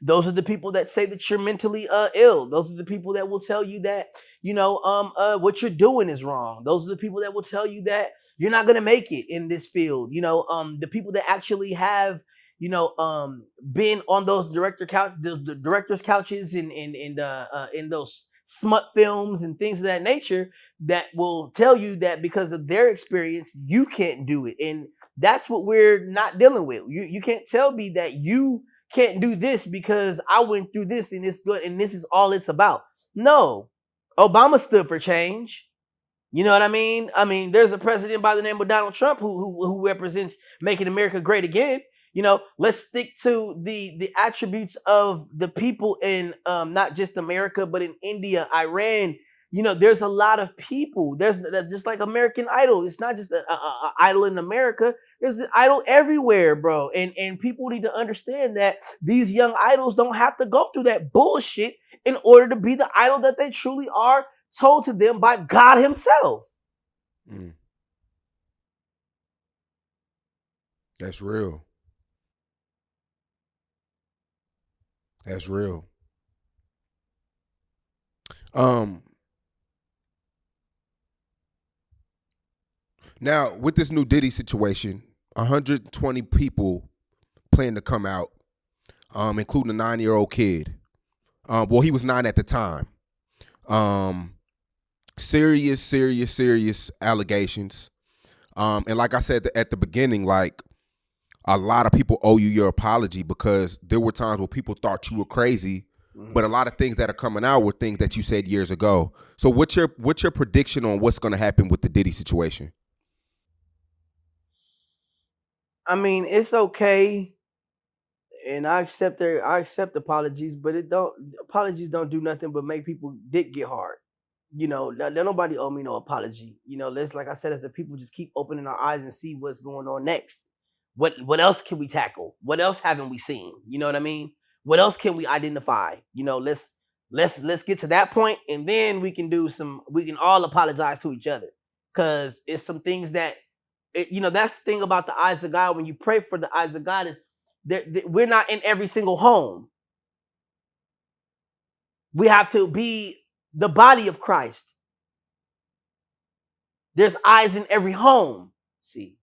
Those are the people that say that you're mentally ill. Those are the people that will tell you that, what you're doing is wrong. Those are the people that will tell you that you're not going to make it in this field. The people that actually have, been on those the director's couches in those smut films and things of that nature, that will tell you that because of their experience, you can't do it. And that's what we're not dealing with. You can't tell me that you can't do this because I went through this and it's good and this is all it's about. No, Obama stood for change. You know what I mean? I mean, there's a president by the name of Donald Trump who represents making America great again. Let's stick to the attributes of the people in not just America, but in India, Iran. There's a lot of people. There's just like American Idol. It's not just an idol in America. There's an idol everywhere, bro. And people need to understand that these young idols don't have to go through that bullshit in order to be the idol that they truly are, told to them by God himself. Mm. That's real. That's real. Now, with this new Diddy situation, 120 people plan to come out, including a 9-year-old kid. Well, he was 9 at the time. Serious allegations. And like I said at the beginning, like, a lot of people owe you your apology because there were times where people thought you were crazy, but a lot of things that are coming out were things that you said years ago. So what's your prediction on what's going to happen with the Diddy situation? I mean, it's okay, and I accept apologies, but apologies don't do nothing but make people dick get hard. Nobody owe me no apology. Let's, like I said, as the people just keep opening our eyes and see what's going on next. What else can we tackle? What else haven't we seen? You know what I mean? What else can we identify? Let's get to that point, and then we can all apologize to each other. because it's some things that, that's the thing about the eyes of God. When you pray for the eyes of God, is we're not in every single home. We have to be the body of Christ. There's eyes in every home, see.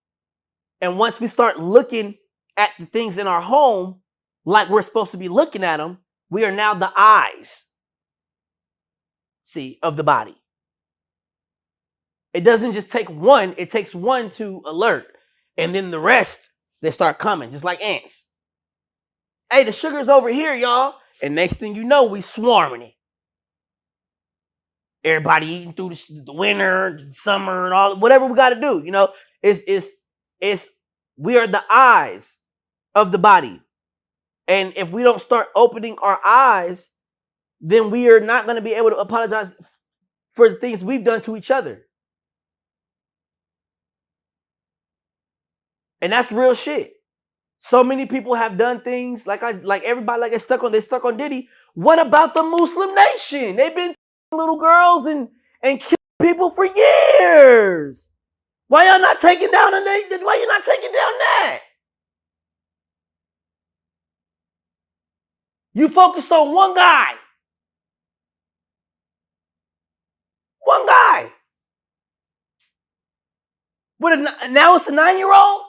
And once we start looking at the things in our home like we're supposed to be looking at them, we are now the eyes, see, of the body. It doesn't just take one, it takes one to alert. And then the rest, they start coming, just like ants. Hey, the sugar's over here, y'all. And next thing you know, we swarming it. Everybody eating through the winter, summer, and all whatever we got to do. It's we are the eyes of the body. And if we don't start opening our eyes, then we are not going to be able to apologize for the things we've done to each other. And that's real shit. So many people have done things like everybody they're stuck on Diddy. What about the Muslim nation? They've been little girls and killing people for years. Why y'all not taking down why you not taking down that? You focused on one guy. One guy. Now it's a 9-year-old?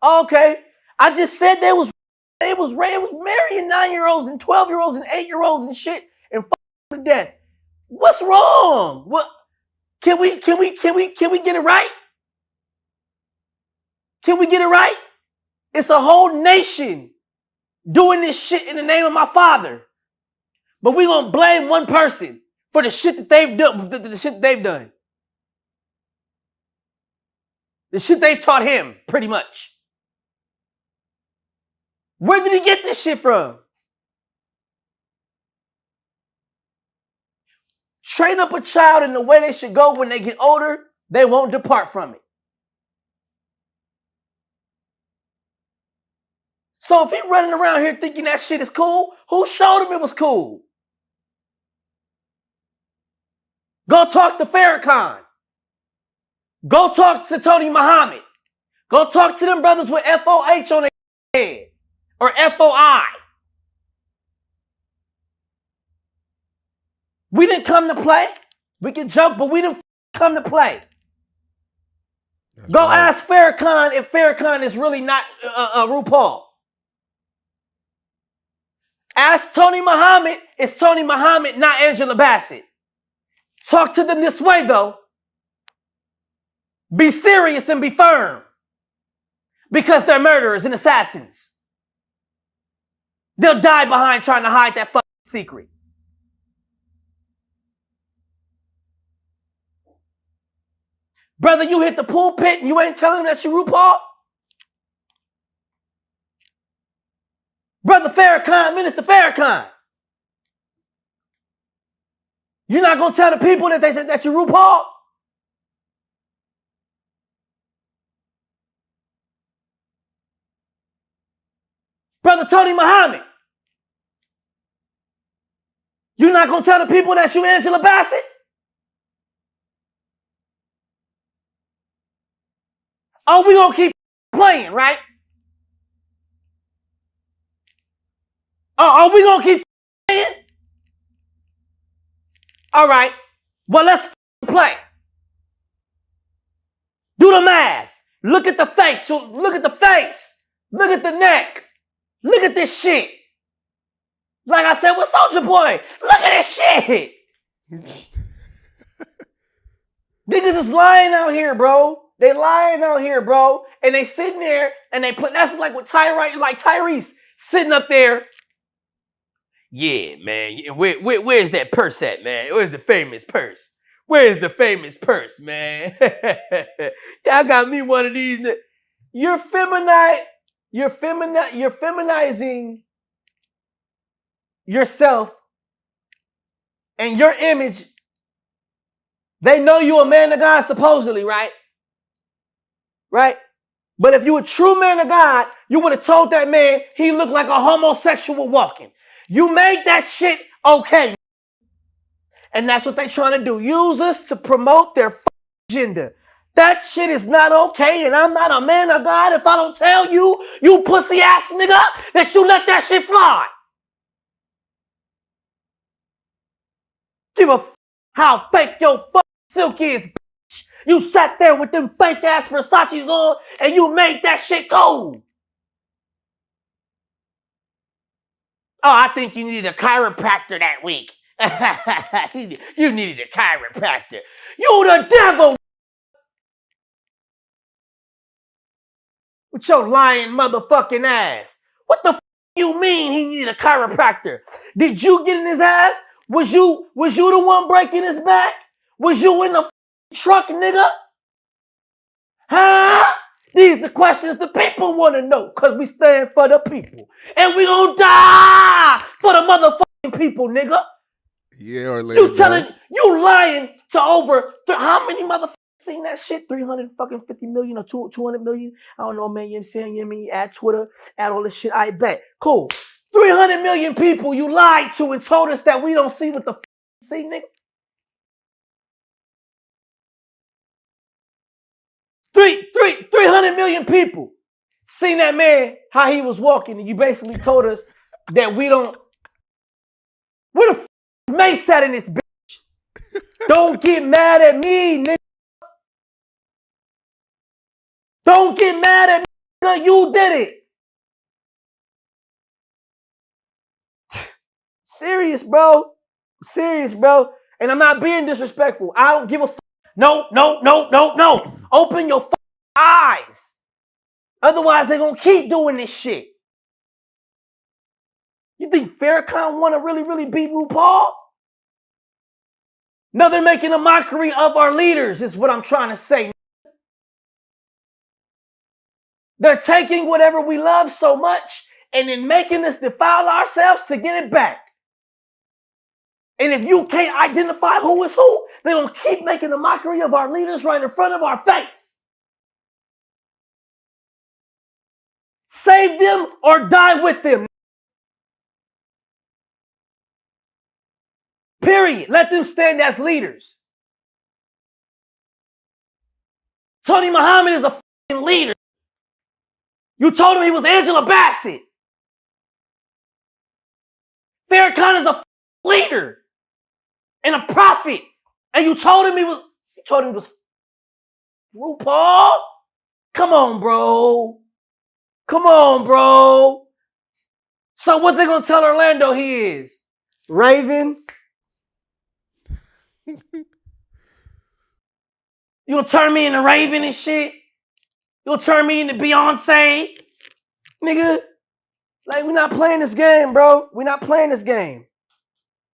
Okay. I just said they was marrying 9-year-olds and 12-year-olds and 8-year-olds and shit and to death. What's wrong? What can we get it right? Can we get it right? It's a whole nation doing this shit in the name of my father. But we gonna blame one person for the shit that they've done, the shit that they've done. The shit they taught him, pretty much. Where did he get this shit from? Train up a child in the way they should go when they get older, they won't depart from it. So if he running around here thinking that shit is cool, who showed him it was cool? Go talk to Farrakhan. Go talk to Tony Muhammad. Go talk to them brothers with FOH on their head. Or FOI. We didn't come to play. We can jump, but we didn't come to play. That's Go right. Ask Farrakhan if Farrakhan is really not RuPaul. Ask Tony Muhammad, is Tony Muhammad not Angela Bassett? Talk to them this way, though. Be serious and be firm. Because they're murderers and assassins. They'll die behind trying to hide that fucking secret. Brother, you hit the pulpit and you ain't telling them that you RuPaul? Brother Farrakhan, Minister Farrakhan. You're not going to tell the people that you RuPaul? Brother Tony Muhammad. You're not going to tell the people that you Angela Bassett? Oh, we going to keep playing, right? Oh, we going to keep playing? All right. Well, let's play. Do the math. Look at the face. Look at the face. Look at the neck. Look at this shit. Like I said with Soulja Boy. Look at this shit. Niggas is lying out here, bro. They lying out here, bro. And they sitting there and they put, that's like with Tyrese sitting up there. Yeah, man. Where's that purse at, man? Where's the famous purse? Where's the famous purse, man? Y'all got me one of these. You're feminizing yourself and your image. They know you a man of God, supposedly, right? Right? But if you a true man of God, you would have told that man he looked like a homosexual walking. You made that shit okay. And that's what they trying to do. Use us to promote their agenda. That shit is not okay, and I'm not a man of God if I don't tell you, you pussy ass nigga, that you let that shit fly. Give a how fake your fucking silk is, bitch. You sat there with them fake ass Versace's on, and you made that shit cold. Oh, I think you needed a chiropractor that week. You needed a chiropractor. You the devil. With your lying motherfucking ass. What the you mean he needed a chiropractor? Did you get in his ass? Was you the one breaking his back? Was you in the truck, nigga? Huh? These the questions the people want to know, because we stand for the people. And we gonna die for the motherfucking people, nigga. Yeah, Orlando. You lying to over, how many motherfuckers seen that shit? 350 million or 200 million? I don't know, man. You know what I'm saying? You know what I mean? Add Twitter, add all this shit. I bet. Cool. 300 million people you lied to and told us that we don't see what the see, nigga. 300 million people seen that man, how he was walking, and you basically told us that we don't. Where the May sat in this bitch? Don't get mad at me, nigga. Don't get mad at me, nigga. You did it. Serious, bro. Serious, bro. And I'm not being disrespectful. I don't give a fuck. No. Open your eyes. Otherwise, they're going to keep doing this shit. You think Farrakhan want to really beat RuPaul? No, they're making a mockery of our leaders, is what I'm trying to say. They're taking whatever we love so much and then making us defile ourselves to get it back. And if you can't identify who is who, they're going to keep making a mockery of our leaders right in front of our face. Save them or die with them. Period. Let them stand as leaders. Tony Muhammad is a fucking leader. You told him he was Angela Bassett. Farrakhan is a leader and a prophet. And you told him he was RuPaul? Come on, bro. So what they gonna tell Orlando he is? Raven? You gonna turn me into Raven and shit? You gonna turn me into Beyonce? Nigga, like, we're not playing this game, bro. We're not playing this game.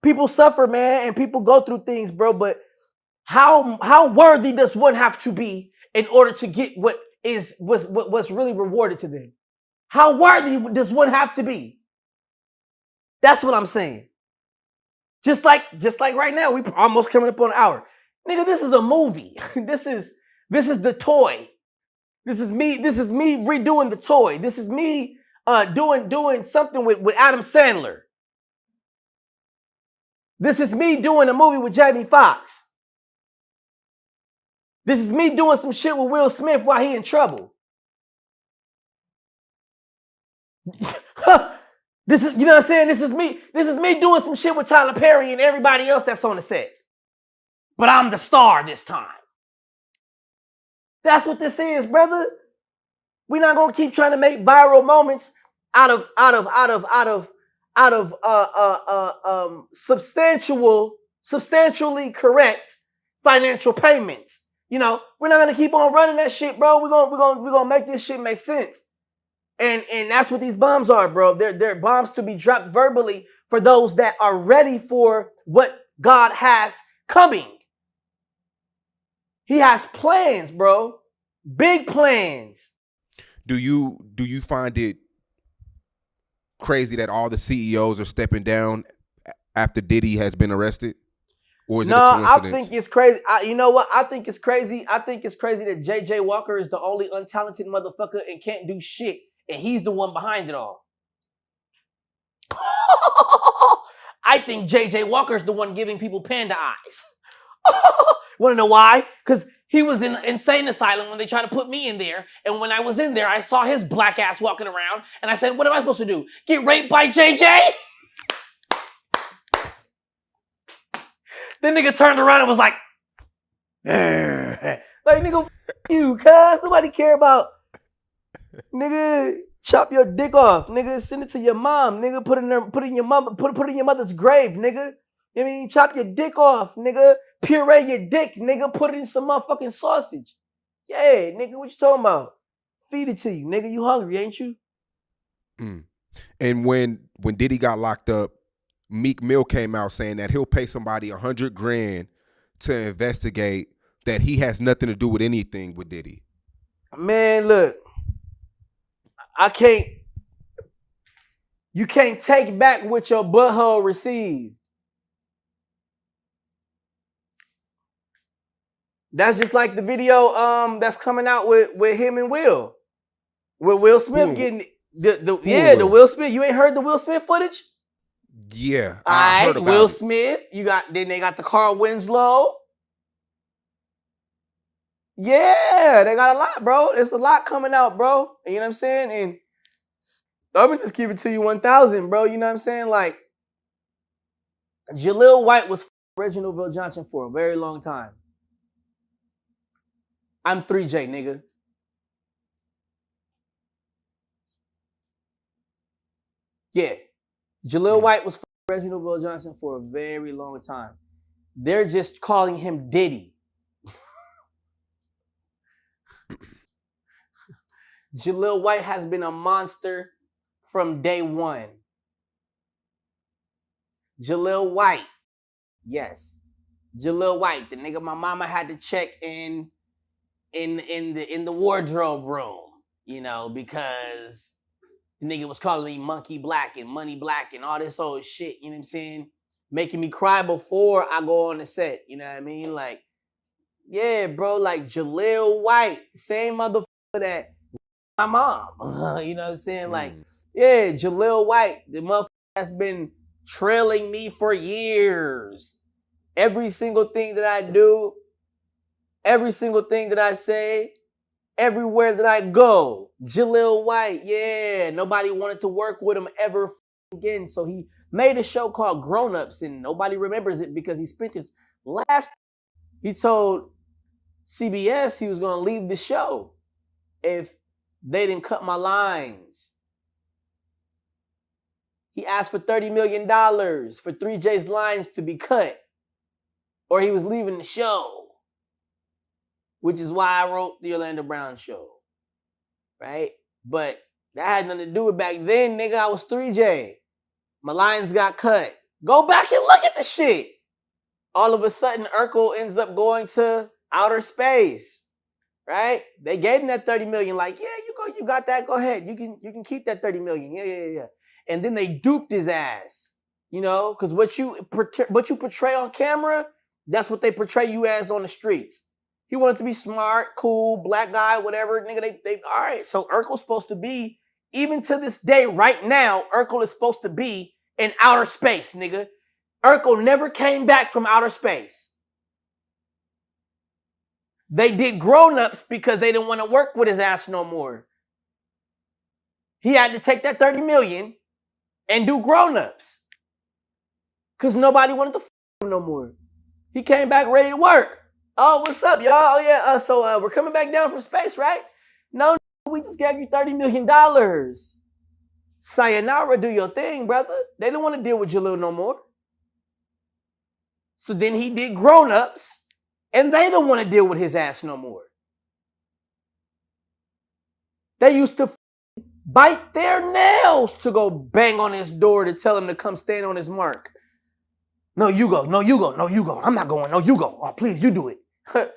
People suffer, man, and people go through things, bro, but how worthy does one have to be in order to get what's really rewarded to them? How worthy does one have to be? That's what I'm saying. Just like right now, we almost coming up on an hour. Nigga, this is a movie. This is the toy. This is me redoing the toy. This is me doing something with Adam Sandler. This is me doing a movie with Jamie Foxx. This is me doing some shit with Will Smith while he in trouble. This is, you know what I'm saying? This is me doing some shit with Tyler Perry and everybody else that's on the set. But I'm the star this time. That's what this is, brother. We're not gonna keep trying to make viral moments out of substantially correct financial payments. You know, we're not gonna keep on running that shit, bro. We're gonna make this shit make sense. And that's what these bombs are, bro. They're bombs to be dropped verbally for those that are ready for what God has coming. He has plans, bro. Big plans. Do you find it crazy that all the CEOs are stepping down after Diddy has been arrested? Or is it a coincidence? I think it's crazy. You know what? I think it's crazy. I think it's crazy that JJ Walker is the only untalented motherfucker and can't do shit. And he's the one behind it all. I think JJ Walker's the one giving people panda eyes. Want to know why? Because He was in an insane asylum when they tried to put me in there. And when I was in there, I saw his black ass walking around. And I said, what am I supposed to do? Get raped by JJ? Then nigga turned around and was like, like, nigga, you, cuz. Nobody care about. Nigga, chop your dick off. Nigga, send it to your mom. Nigga, put it in your mother's grave, nigga. You know what I mean? Chop your dick off, nigga. Puree your dick, nigga. Put it in some motherfucking sausage. Yeah, nigga, what you talking about? Feed it to you, nigga. You hungry, ain't you? Mm. And when Diddy got locked up, Meek Mill came out saying that he'll pay somebody $100,000 to investigate that he has nothing to do with anything with Diddy. Man, look, you can't take back what your butthole received. That's just like the video that's coming out with him and Will. With Will Smith getting the Will Smith. You ain't heard the Will Smith footage? Yeah. I heard about Will Smith. Then they got the Carl Winslow. Yeah, they got a lot, bro. It's a lot coming out, bro. You know what I'm saying? And I'm gonna just keep it to you 1,000, bro. You know what I'm saying? Like, Jaleel White was Reginald VelJohnson for a very long time. I'm 3J, nigga. Yeah. Jaleel White was Reginald VelJohnson for a very long time. They're just calling him Diddy. Jaleel White has been a monster from day one. Jaleel White. Yes. Jaleel White, the nigga my mama had to check in the wardrobe room, you know, because the nigga was calling me monkey black and money black and all this old shit, you know what I'm saying? Making me cry before I go on the set, you know what I mean? Like, yeah, bro, like Jaleel White, same motherfucker that my mom, you know what I'm saying? Like, yeah, Jaleel White, the motherfucker has been trailing me for years. Every single thing that I do, every single thing that I say, everywhere that I go, Jaleel White, yeah, nobody wanted to work with him ever again. So he made a show called Grown Ups, and nobody remembers it because he spent his last. He told CBS he was going to leave the show if they didn't cut my lines. He asked for $30 million for 3J's lines to be cut, or he was leaving the show. Which is why I wrote the Orlando Brown show, right? But that had nothing to do with back then, nigga. I was 3J. My lines got cut. Go back and look at the shit. All of a sudden, Urkel ends up going to outer space, right? They gave him that $30 million. Like, yeah, you got that. Go ahead. You can keep that $30 million. Yeah. And then they duped his ass, you know, because what you portray on camera, that's what they portray you as on the streets. He wanted to be smart, cool, black guy, whatever. Nigga, they all right. So Urkel's supposed to be, even to this day, right now, Urkel is supposed to be in outer space, nigga. Urkel never came back from outer space. They did Grown Ups because they didn't want to work with his ass no more. He had to take that $30 million and do Grown Ups because nobody wanted to f him no more. He came back ready to work. Oh, what's up, y'all? Oh, yeah. So we're coming back down from space, right? No, we just gave you $30 million. Sayonara, do your thing, brother. They don't want to deal with Jaleel no more. So then he did Grown Ups, and they don't want to deal with his ass no more. They used to bite their nails to go bang on his door to tell him to come stand on his mark. No, you go. No, you go. No, you go. I'm not going. No, you go. Oh, please, you do it. The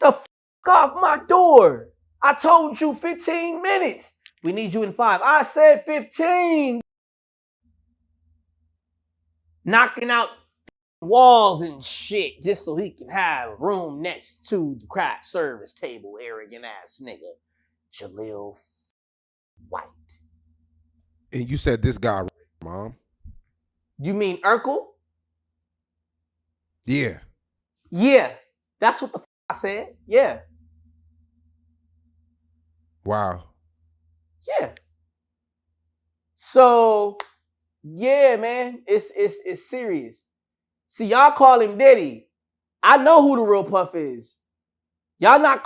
f off my door. I told you 15 minutes. We need you in 5. I said 15. Knocking out walls and shit just so he can have room next to the craft service table, arrogant ass nigga. Jaleel White. And you said this guy, Mom? You mean Urkel? Yeah. Yeah. That's what the f I said, yeah. Wow. Yeah. So, yeah, man, it's serious. See, y'all call him Diddy. I know who the real Puff is. Y'all not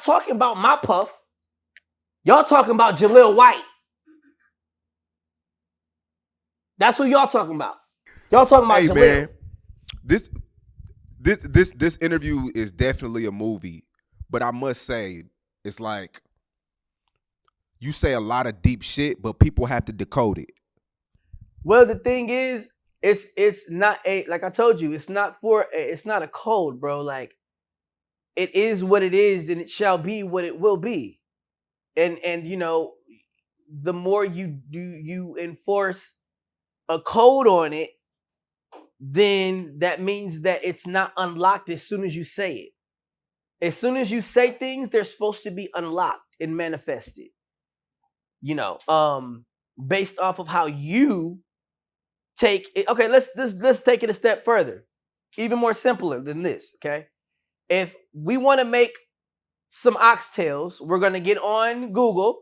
talking about my Puff. Y'all talking about Jaleel White. That's who y'all talking about. Y'all talking about Hey Jaleel. man, this this interview is definitely a movie, but I must say it's like you say a lot of deep shit, but people have to decode it. Well, the thing is, it's not a, like I told you, it's not a code, bro. Like, it is what it is, and it shall be what it will be. And the more you enforce a code on it, then that means that it's not unlocked as soon as you say it. As soon as you say things, they're supposed to be unlocked and manifested. You know, based off of how you take it. Okay, let's take it a step further, even more simpler than this. Okay, if we want to make some oxtails, we're gonna get on Google,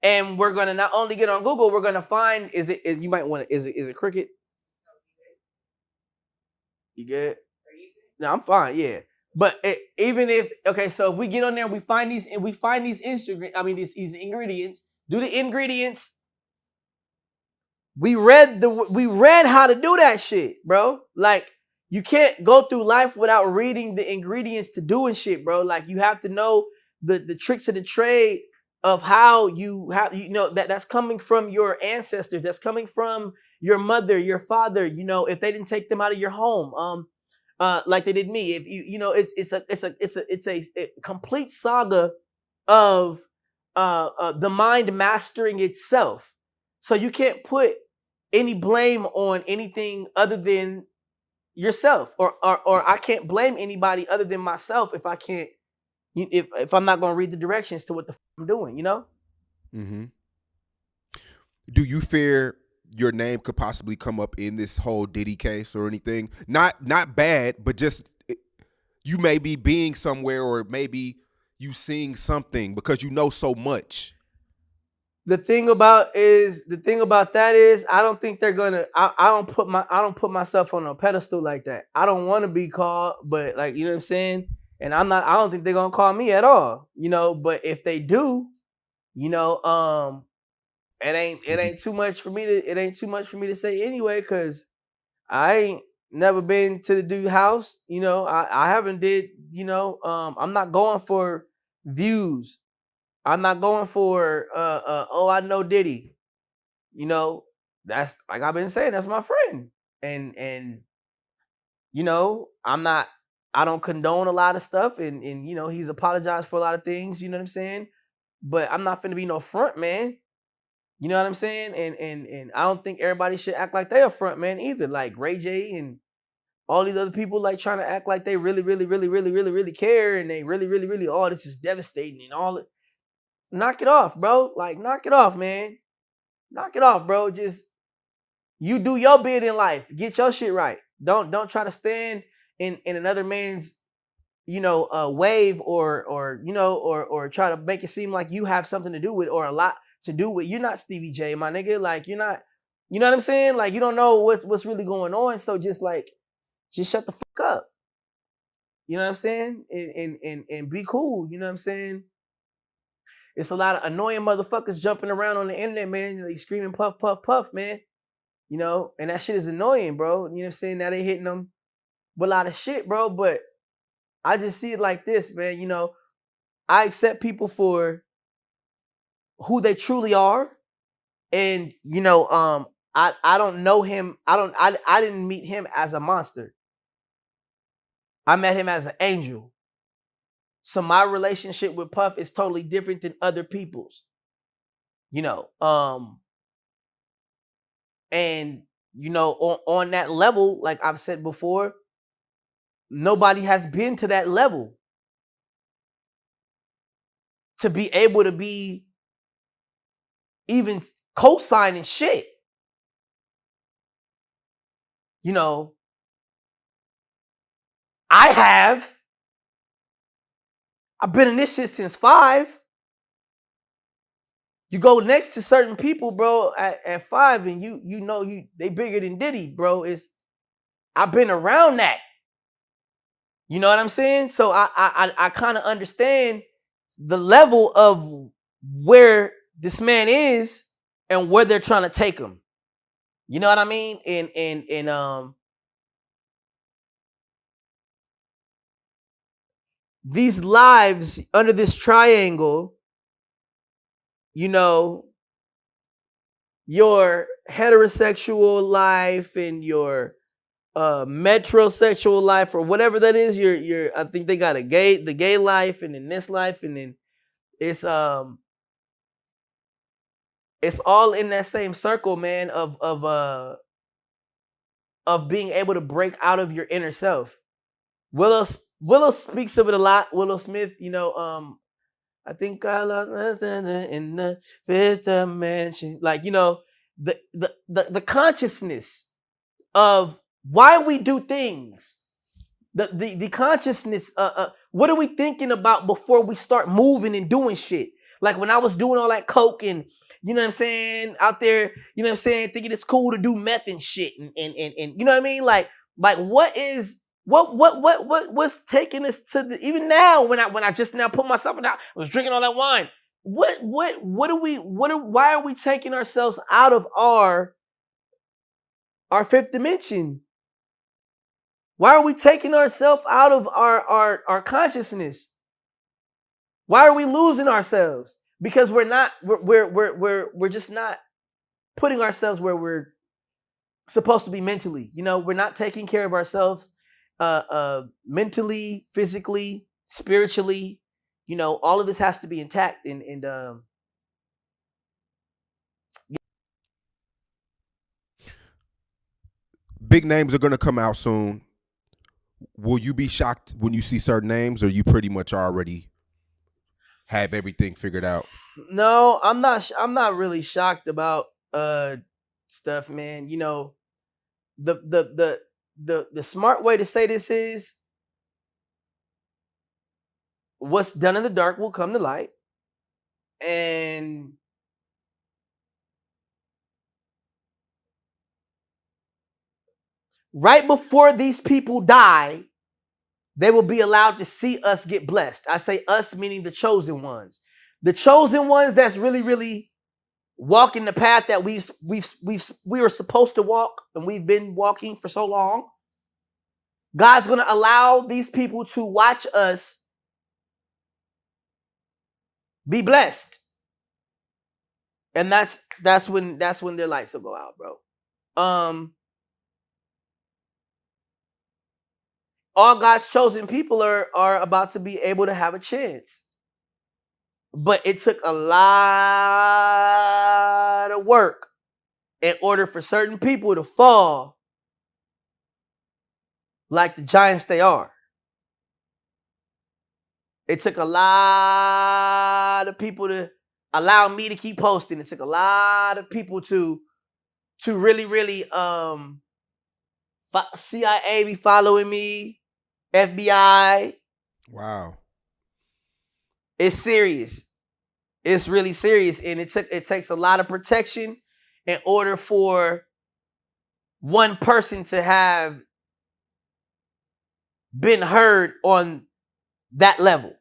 and we're gonna not only get on Google, we're gonna find you might want to is it Cricket? You good? No, I'm fine. Yeah, but even if okay, so if we get on there, we find these Instagram. I mean these ingredients. Do the ingredients. We read how to do that shit, bro. Like, you can't go through life without reading the ingredients to doing shit, bro. Like, you have to know the tricks of the trade of how that's coming from your ancestors, that's coming from your mother, your father. If they didn't take them out of your home, like they did me. If it's a complete saga of the mind mastering itself. So you can't put any blame on anything other than yourself, or I can't blame anybody other than myself if I can't, if I'm not going to read the directions to what the I'm doing. Mm-hmm. Do you fear your name could possibly come up in this whole Diddy case or anything? Not bad, but just you may be being somewhere, or maybe you seeing something because you know so much. The thing about that is I don't think they're gonna. I don't put myself on a pedestal like that. I don't want to be called, but like, you know what I'm saying. And I'm not. I don't think they're gonna call me at all. But if they do, it Would you? ain't too much for me to say anyway, because I ain't never been to the dude house. I haven't did. I'm not going for views. I'm not going for oh, I know Diddy. That's, like I've been saying, that's my friend. And I'm not, I don't condone a lot of stuff, and he's apologized for a lot of things, you know what I'm saying? But I'm not finna be no front man. You know what I'm saying? And I don't think everybody should act like they a front man either. Like Ray J and all these other people, like, trying to act like they really, really, really, really, really, really care, and they really, really, really, oh, this is devastating and all it. Knock it off, bro. Like, knock it off, man. Knock it off, bro. Just, you do your bit in life. Get your shit right. Don't try to stand in another man's wave, or try to make it seem like you have something to do with, or a lot to do with. You're not Stevie J, my nigga. Like, you're not. You know what I'm saying? Like, you don't know what's really going on. So just shut the fuck up. You know what I'm saying? And be cool. You know what I'm saying? It's a lot of annoying motherfuckers jumping around on the internet, man. Like, screaming puff, puff, puff, man. And that shit is annoying, bro. You know what I'm saying? Now they hitting them with a lot of shit, bro. But I just see it like this, man. I accept people for who they truly are. And I don't know him. I didn't meet him as a monster. I met him as an angel. So my relationship with Puff is totally different than other people's. You know, um, and on that level, like I've said before, nobody has been to that level to be able to be even co-signing shit. I have, I've been in this shit since 5. You go next to certain people, bro, at 5, and you know they bigger than Diddy, bro. I've been around that. You know what I'm saying? So I kind of understand the level of where this man is and where they're trying to take him. You know what I mean? And these lives under this triangle, you know, your heterosexual life and your metrosexual life or whatever that is, I think they got the gay life, and then this life, and then it's all in that same circle, man, of being able to break out of your inner self. Willow speaks of it a lot. Willow Smith, you know, I think I love in the fifth dimension. Like, you know, the consciousness of why we do things. The consciousness, what are we thinking about before we start moving and doing shit? Like when I was doing all that coke and, you know what I'm saying, out there, you know what I'm saying, thinking it's cool to do meth and shit, and you know what I mean? Like what's taking us to the, even now when I just now put myself out, I was drinking all that wine. Why are we taking ourselves out of our fifth dimension? Why are we taking ourselves out of our consciousness? Why are we losing ourselves? Because we're just not putting ourselves where we're supposed to be mentally. You know, we're not taking care of ourselves mentally, physically, spiritually. You know, all of this has to be intact, and Big names are gonna come out soon. Will you be shocked when you see certain names, or you pretty much already have everything figured out? No, I'm not. I'm not really shocked about stuff, man. You know, the smart way to say this is, what's done in the dark will come to light, and right before these people die, they will be allowed to see us get blessed. I say us meaning the chosen ones. The chosen ones that's really, really walking the path that we were supposed to walk, and we've been walking for so long. God's going to allow these people to watch us be blessed. And that's when their lights will go out, bro. All God's chosen people are about to be able to have a chance. But it took a lot of work in order for certain people to fall like the giants they are. It took a lot of people to allow me to keep posting. It took a lot of people to really, really CIA be following me, FBI. Wow. It's serious. It's really serious, and it takes a lot of protection in order for one person to have been heard on that level.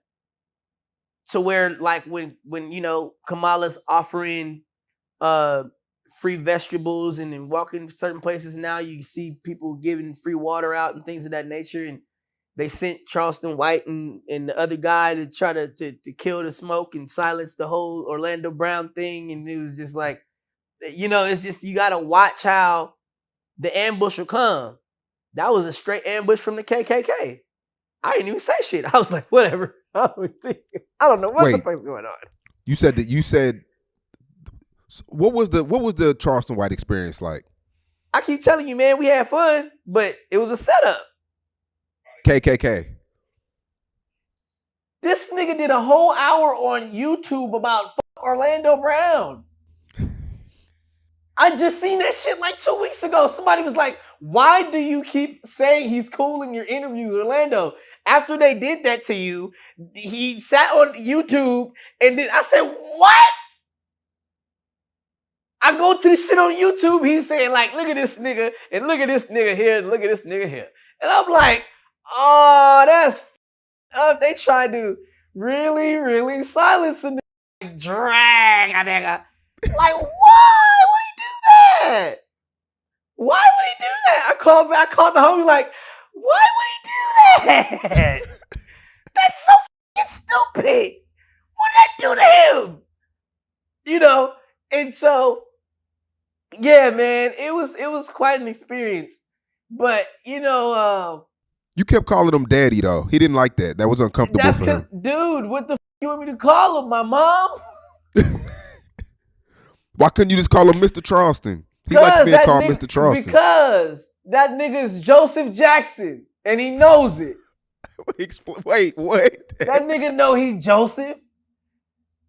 To where, like, when you know, Kamala's offering free vegetables and then walking certain places, now you see people giving free water out and things of that nature, and they sent Charleston White and the other guy to try to kill the smoke and silence the whole Orlando Brown thing. And it was just like, you know, it's just, you got to watch how the ambush will come. That was a straight ambush from the KKK. I didn't even say shit. I was like, whatever. I don't know what the fuck's going on. You said what was the Charleston White experience like? I keep telling you, man, we had fun, but it was a setup. KKK. This nigga did a whole hour on YouTube about Orlando Brown. I just seen that shit like 2 weeks ago. Somebody was like, Why do you keep saying he's cool in your interviews, Orlando? After they did that to you, he sat on YouTube and I said, what? I go to the shit on YouTube, he's saying like, look at this nigga, and look at this nigga here, and look at this nigga here. And I'm like, oh, that's up. They tried to really, really silence the nigga. Drag a nigga. Like, why would he do that? Why would he do that? I called the homie like, why would he do that? That's so fucking stupid. What did I do to him? You know, and so, yeah, man, it was quite an experience. But, you know, you kept calling him daddy, though. He didn't like that. That was uncomfortable for him. Dude, what the f you want me to call him? My mom? Why couldn't you just call him Mr. Charleston? He likes being called Mr. Charleston. Because that nigga's Joseph Jackson, and he knows it. Wait, what? That nigga know he Joseph.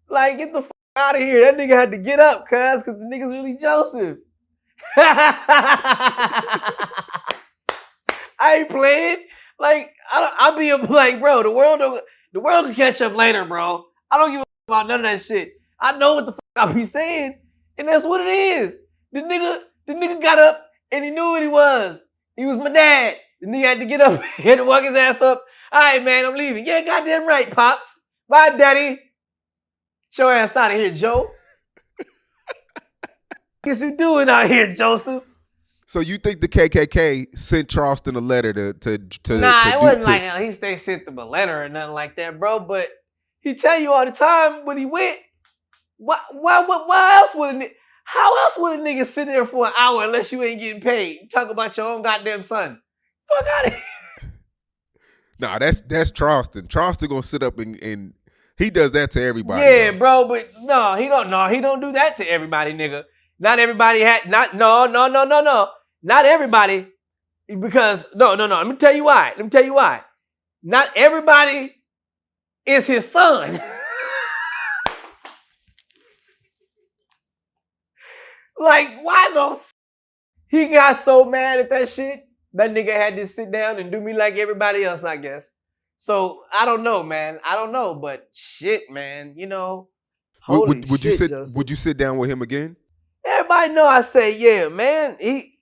Like, get the f out of here. That nigga had to get up, cuz, because the nigga's really Joseph. I ain't playing. Like, I'll be like, bro, the world can catch up later, bro. I don't give a f about none of that shit. I know what the f I be saying, and that's what it is. The nigga got up and he knew what he was. He was my dad. The nigga had to get up and had to walk his ass up. All right, man, I'm leaving. Yeah, goddamn right, Pops. Bye, Daddy. Get your ass out of here, Joe. What you doing out here, Joseph? So you think the KKK sent Charleston a letter to Nah, it wasn't like they sent him a letter or nothing like that, bro. But he tell you all the time when he went. Why else would a how else would a nigga sit there for an hour unless you ain't getting paid? You talk about your own goddamn son. Fuck out of here. Nah, that's Charleston. Charleston gonna sit up and he does that to everybody. Yeah, bro, but no, he don't do that to everybody, nigga. Not everybody no. Not everybody. Because no. Let me tell you why. Not everybody is his son. Like, why the f he got so mad at that shit? That nigga had to sit down and do me like everybody else, I guess. So, I don't know, man. I don't know, but shit, man. You know, holy would you shit, sit? Joseph. Would you sit down with him again? Everybody know I say, yeah, man. The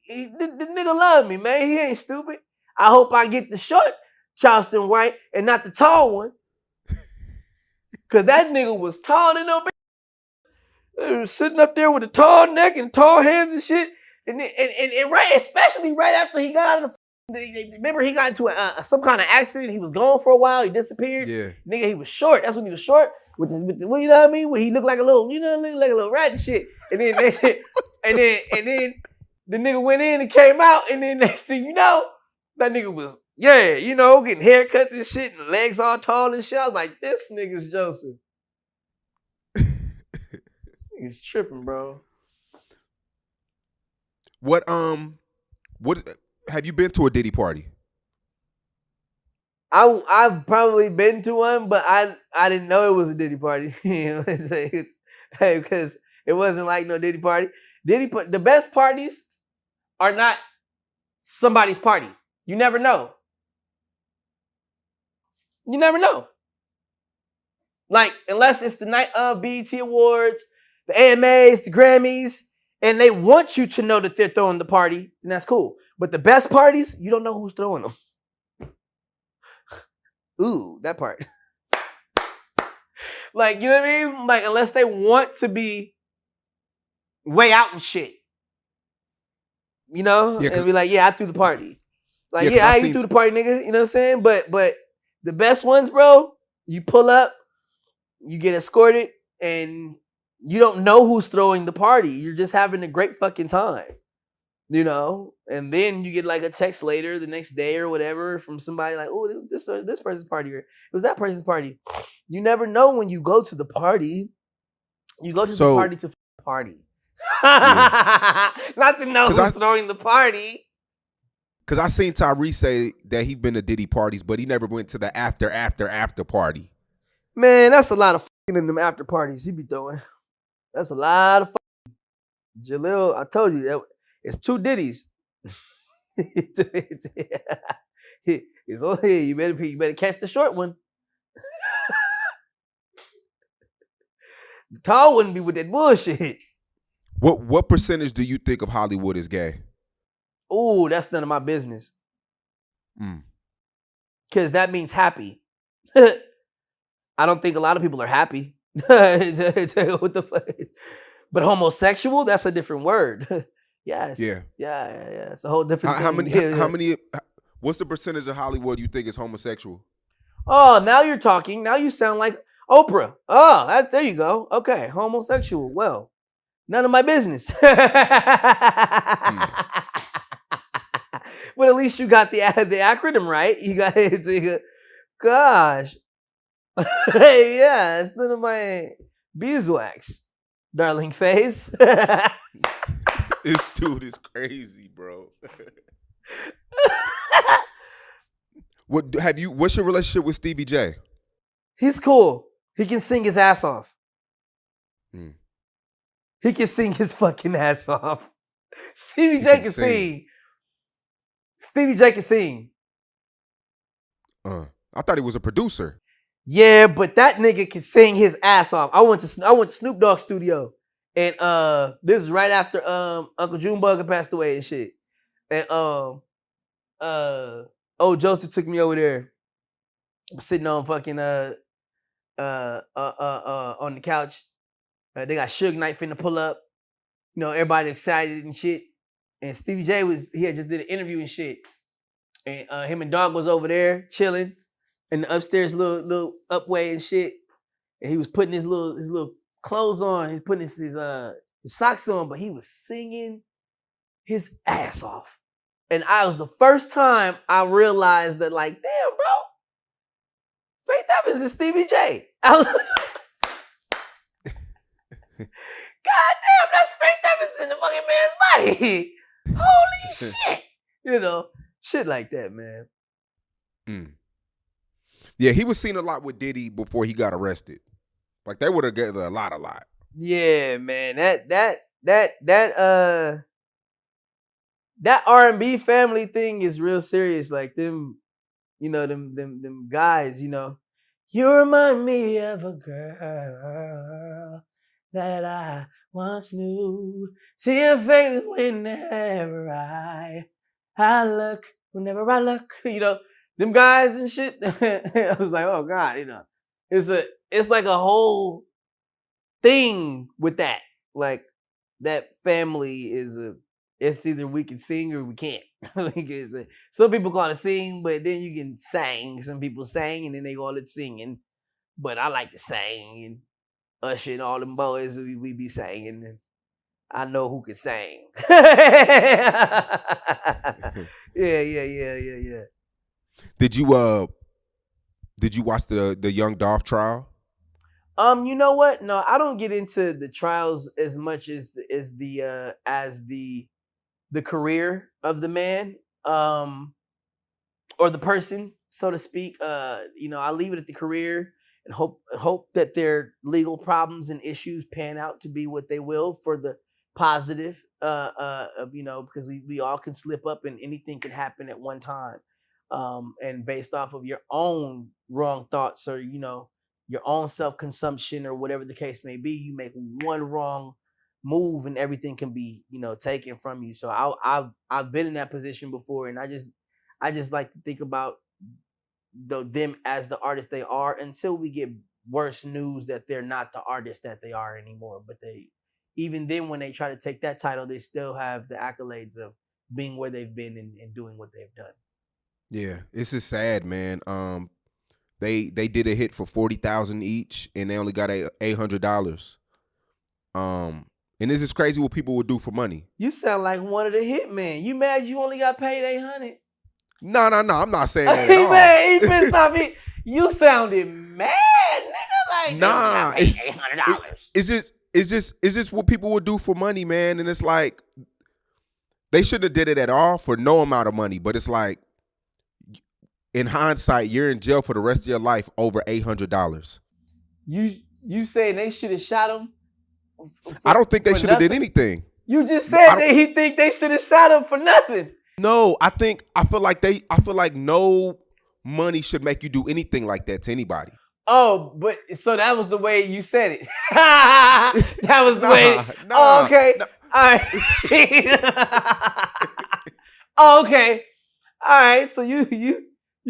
nigga love me, man. He ain't stupid. I hope I get the short Charleston White and not the tall one. Cause that nigga was tall than no bitch. Sitting up there with a tall neck and tall hands and shit. And right, especially right after he got out of the, remember he got into some kind of accident. He was gone for a while. He disappeared. Yeah, nigga, he was short. That's when he was short. With you know what I mean? When he looked like a little, looked like a little rat and shit. And then the nigga went in and came out. And then next thing you know, that nigga was getting haircuts and shit, and legs all tall and shit. I was like, this nigga's Joseph. He's tripping, bro. What have you been to a Diddy party? I've probably been to one, but I didn't know it was a Diddy party. Because it wasn't like no Diddy party. The best parties are not somebody's party. You never know. You never know. Like, unless it's the night of BET Awards, the AMAs, the Grammys, and they want you to know that they're throwing the party, then that's cool. But the best parties, you don't know who's throwing them. Ooh, that part. Like, you know what I mean? Like, unless they want to be way out and shit. You know? Yeah, and be like, yeah, I threw the party. Like, yeah, I threw the party, nigga. You know what I'm saying? But the best ones, bro, you pull up, you get escorted, and you don't know who's throwing the party. You're just having a great fucking time. You know? And then you get like a text later the next day or whatever from somebody like, oh, this person's party, or it was that person's party. You never know when you go to the party. You go to the party to party. Yeah. Not to know who's throwing the party. Because I seen Tyrese say that he been to Diddy parties, but he never went to the after party. Man, that's a lot of fucking in them after parties he be throwing. That's a lot of fucking. Jaleel, I told you, it's two Diddies. It's on here. You better catch the short one. The tall wouldn't be with that bullshit. What percentage do you think of Hollywood is gay? Oh, that's none of my business. Because that means happy. I don't think a lot of people are happy. What the fuck? But homosexual, that's a different word. Yes. Yeah. Yeah. It's a whole different How thing. many? What's the percentage of Hollywood you think is homosexual? Oh, now you're talking. Now you sound like Oprah. Oh, there you go. Okay, homosexual. Well, none of my business. But at least you got the acronym right. You got it. Gosh. Yeah, it's none of my beeswax, darling face. This dude is crazy, bro. What's your relationship with Stevie J? He's cool. He can sing his ass off. He can sing his fucking ass off. Stevie J can sing. Stevie J can sing. I thought he was a producer. Yeah, but that nigga can sing his ass off. I went to Snoop Dogg's studio, and this is right after Uncle Junebug had passed away and shit. And Joseph took me over there. I'm sitting on fucking on the couch. They got Suge Knight finna pull up. You know, everybody excited and shit. And Stevie J had just did an interview and shit. And him and Dog was over there chilling in the upstairs little upway and shit. And he was putting his little clothes on. He's putting his socks on, but he was singing his ass off. And I was the first time I realized that, like, damn, bro, Faith Evans is Stevie J. I was God damn, that's Faith Evans in the fucking man's body. Holy shit. You know, shit like that, man. Yeah, he was seen a lot with Diddy before he got arrested. Like, they were together a lot. Yeah, man. That R&B family thing is real serious. Like, them, you know, them guys, you know. You remind me of a girl that I once knew. See her face whenever I look, whenever I look, you know, them guys and shit. I was like, oh God, you know, it's like a whole thing with that. Like, that family it's either we can sing or we can't. Some people call it sing, but then you can sing. Some people sing and then they call it singing. But I like to sing, and Usher and all them boys, we be singing, and I know who can sing. Yeah. Did you watch the Young Dolph trial? You know what? No, I don't get into the trials as much as the career of the man, or the person, so to speak. You know, I leave it at the career and hope that their legal problems and issues pan out to be what they will for the positive. You know, because we all can slip up and anything can happen at one time. And based off of your own wrong thoughts, or, you know, your own self-consumption, or whatever the case may be, you make one wrong move and everything can be, you know, taken from you. So I've been in that position before, and I just like to think about them as the artists they are until we get worse news that they're not the artists that they are anymore. But even then, when they try to take that title, they still have the accolades of being where they've been and doing what they've done. Yeah, it's just sad, man. They did a hit for $40,000 each, and they only got $800. And this is crazy what people would do for money. You sound like one of the hitmen. You mad you only got paid $800? No. I'm not saying that at all. Man, he pissed off me. You sounded mad, nigga. Like, nah, $800. It's just what people would do for money, man. And it's like, they shouldn't have did it at all for no amount of money. But it's like, in hindsight, you're in jail for the rest of your life over $800. You saying they should have shot him? I don't think they should have did anything. You just said that he think they should have shot him for nothing. No, I feel like no money should make you do anything like that to anybody. Oh, but so that was the way you said it. That was the way. Oh, Nah. okay. All right. Oh, okay. All right. So you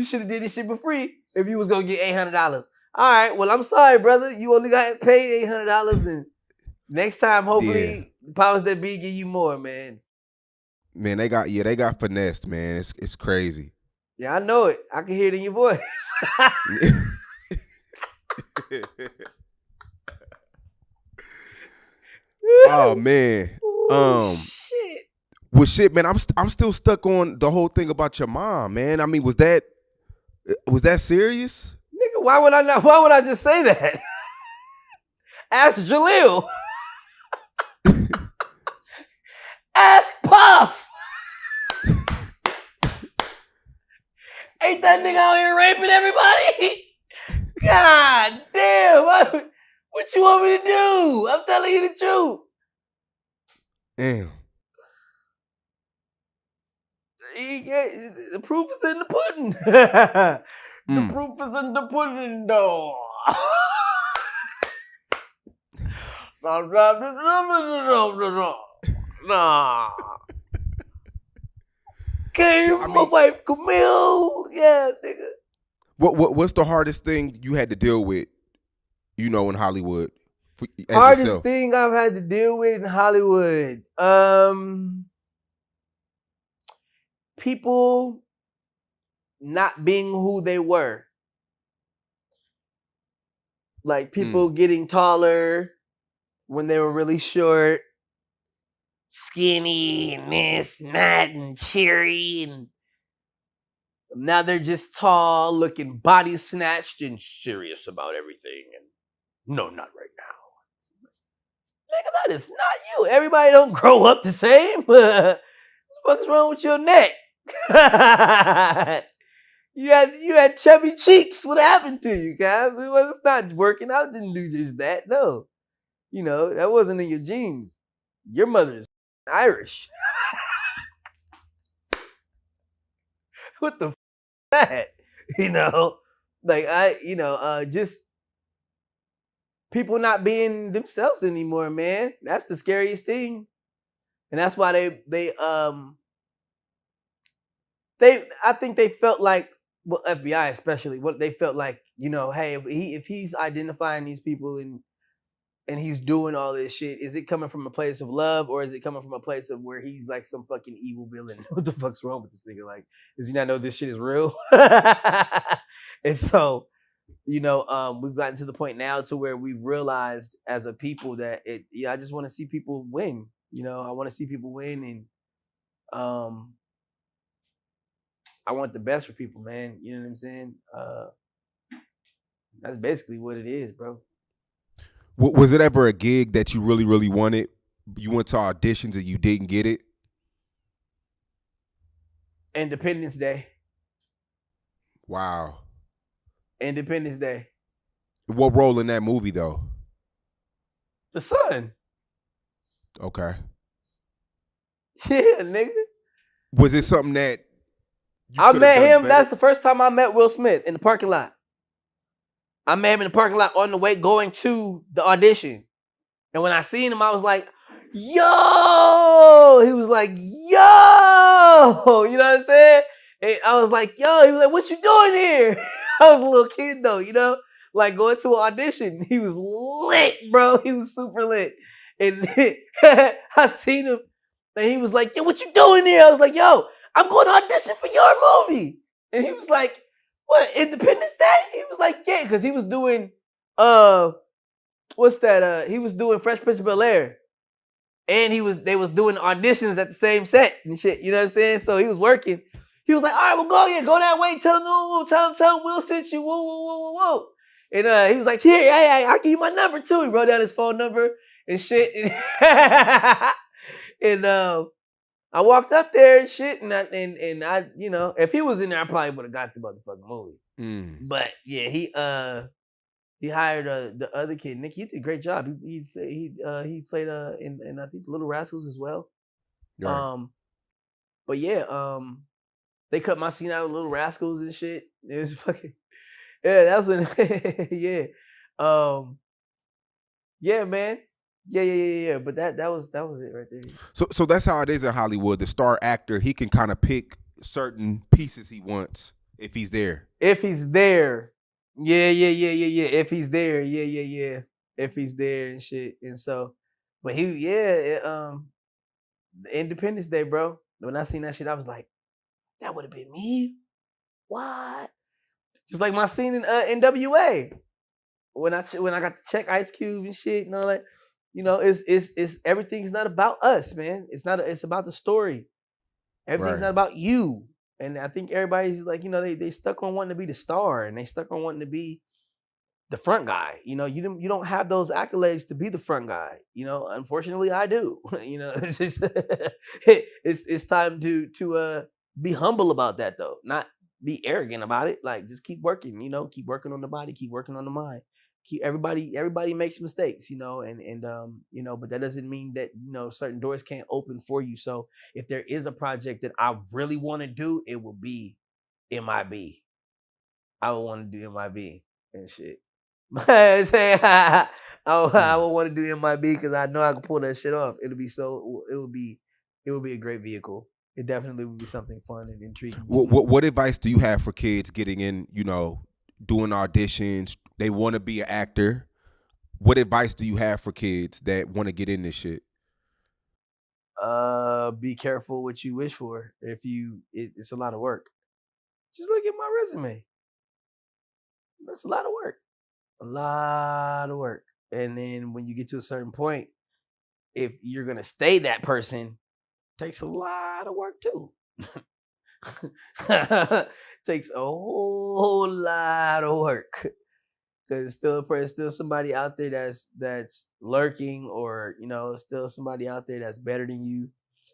should have did this shit for free if you was gonna get $800. All right. Well, I'm sorry, brother. You only got paid $800, and next time, hopefully, the powers that be give you more, man. Man, they got finessed, man. It's crazy. Yeah, I know it. I can hear it in your voice. Oh man. Shit. Well, shit, man. I'm still stuck on the whole thing about your mom, man. I mean, was that serious? Nigga, why would I just say that? Ask Jaleel. Ask Puff. Ain't that nigga out here raping everybody? God damn. What you want me to do? I'm telling you the truth. Damn. The proof is in the pudding. The proof is in the pudding, though. Nah. Came from my wife Camille. Yeah, nigga. What's the hardest thing you had to deal with, in Hollywood? Hardest yourself? thing I've had to deal with in Hollywood. People not being who they were. Like people getting taller when they were really short, skinny and this and that and cheery, and now they're just tall, looking body snatched and serious about everything. And no, not right now. Nigga, that is not you. Everybody don't grow up the same. What the fuck's wrong with your neck? You had chubby cheeks. What happened to you, guys? It's not working out. Didn't do just that. No. That wasn't in your genes. Your mother is Irish. What the f that? Just people not being themselves anymore, man. That's the scariest thing. And that's why I think they felt like, well, FBI especially, what they felt like, hey, if he's identifying these people and he's doing all this shit, is it coming from a place of love or is it coming from a place of where he's like some fucking evil villain? What the fuck's wrong with this nigga? Like, does he not know this shit is real? And so, we've gotten to the point now to where we've realized as a people that I just want to see people win. I want to see people win, and I want the best for people, man. You know what I'm saying? That's basically what it is, bro. Was it ever a gig that you really, really wanted? You went to auditions and you didn't get it? Independence Day. Wow. Independence Day. What role in that movie, though? The son. Okay. Yeah, nigga. Was it something that I met him? Better? That's the first time I met Will Smith in the parking lot. I met him in the parking lot on the way going to the audition. And when I seen him, I was like, yo! He was like, yo! You know what I'm saying? And I was like, yo! He was like, what you doing here? I was a little kid though, like going to an audition. He was lit, bro. He was super lit. And I seen him and he was like, yo, what you doing here? I was like, yo, I'm going to audition for your movie. And he was like, what, Independence Day? He was like, yeah, because he was doing, what's that? He was doing Fresh Prince of Bel-Air. And they was doing auditions at the same set and shit. You know what I'm saying? So he was working. He was like, all right, well, go that way. Tell him Will sent you. Whoa. And he was like, here, I'll give you my number too. He wrote down his phone number and shit. And I walked up there and shit, and I, if he was in there, I probably would have got the motherfucking movie. But yeah, he hired the other kid, Nick. He did a great job. He played in I think Little Rascals as well. Right. But yeah, they cut my scene out of Little Rascals and shit. It was fucking yeah. That's when yeah, yeah, man. Yeah. But that was it right there. So that's how it is in Hollywood. The star actor, he can kind of pick certain pieces he wants if he's there. If he's there, yeah. If he's there, yeah. If he's there and shit, and so, but the Independence Day, bro. When I seen that shit, I was like, that would have been me. What? Just like my scene in NWA when I got to check Ice Cube and shit and all that. You know, it's everything's not about us, man. It's about the story. Everything's not about you. And I think everybody's like, you know, they stuck on wanting to be the star and they stuck on wanting to be the front guy. You know, you don't have those accolades to be the front guy. You know, unfortunately, I do. You know, it's just it's time to be humble about that though, not be arrogant about it. Like just keep working. You know, keep working on the body, keep working on the mind. Keep everybody makes mistakes. You know, and you know, but that doesn't mean that you know certain doors can't open for you. So if there is a project that I really want to do, it will be MIB. I would want to do MIB and shit. I would want to do MIB because I know I can pull that shit off. It would be a great vehicle. It definitely would be something fun and intriguing. What advice do you have for kids getting in, you know, doing auditions? They want to be an actor. What advice do you have for kids that want to get in this shit? Be careful what you wish for. It's a lot of work. Just look at my resume. That's a lot of work. A lot of work. And then when you get to a certain point, if you're gonna stay that person, takes a lot of work too. Takes a whole lot of work. Because it's still somebody out there that's lurking, or you know, still somebody out there that's better than you,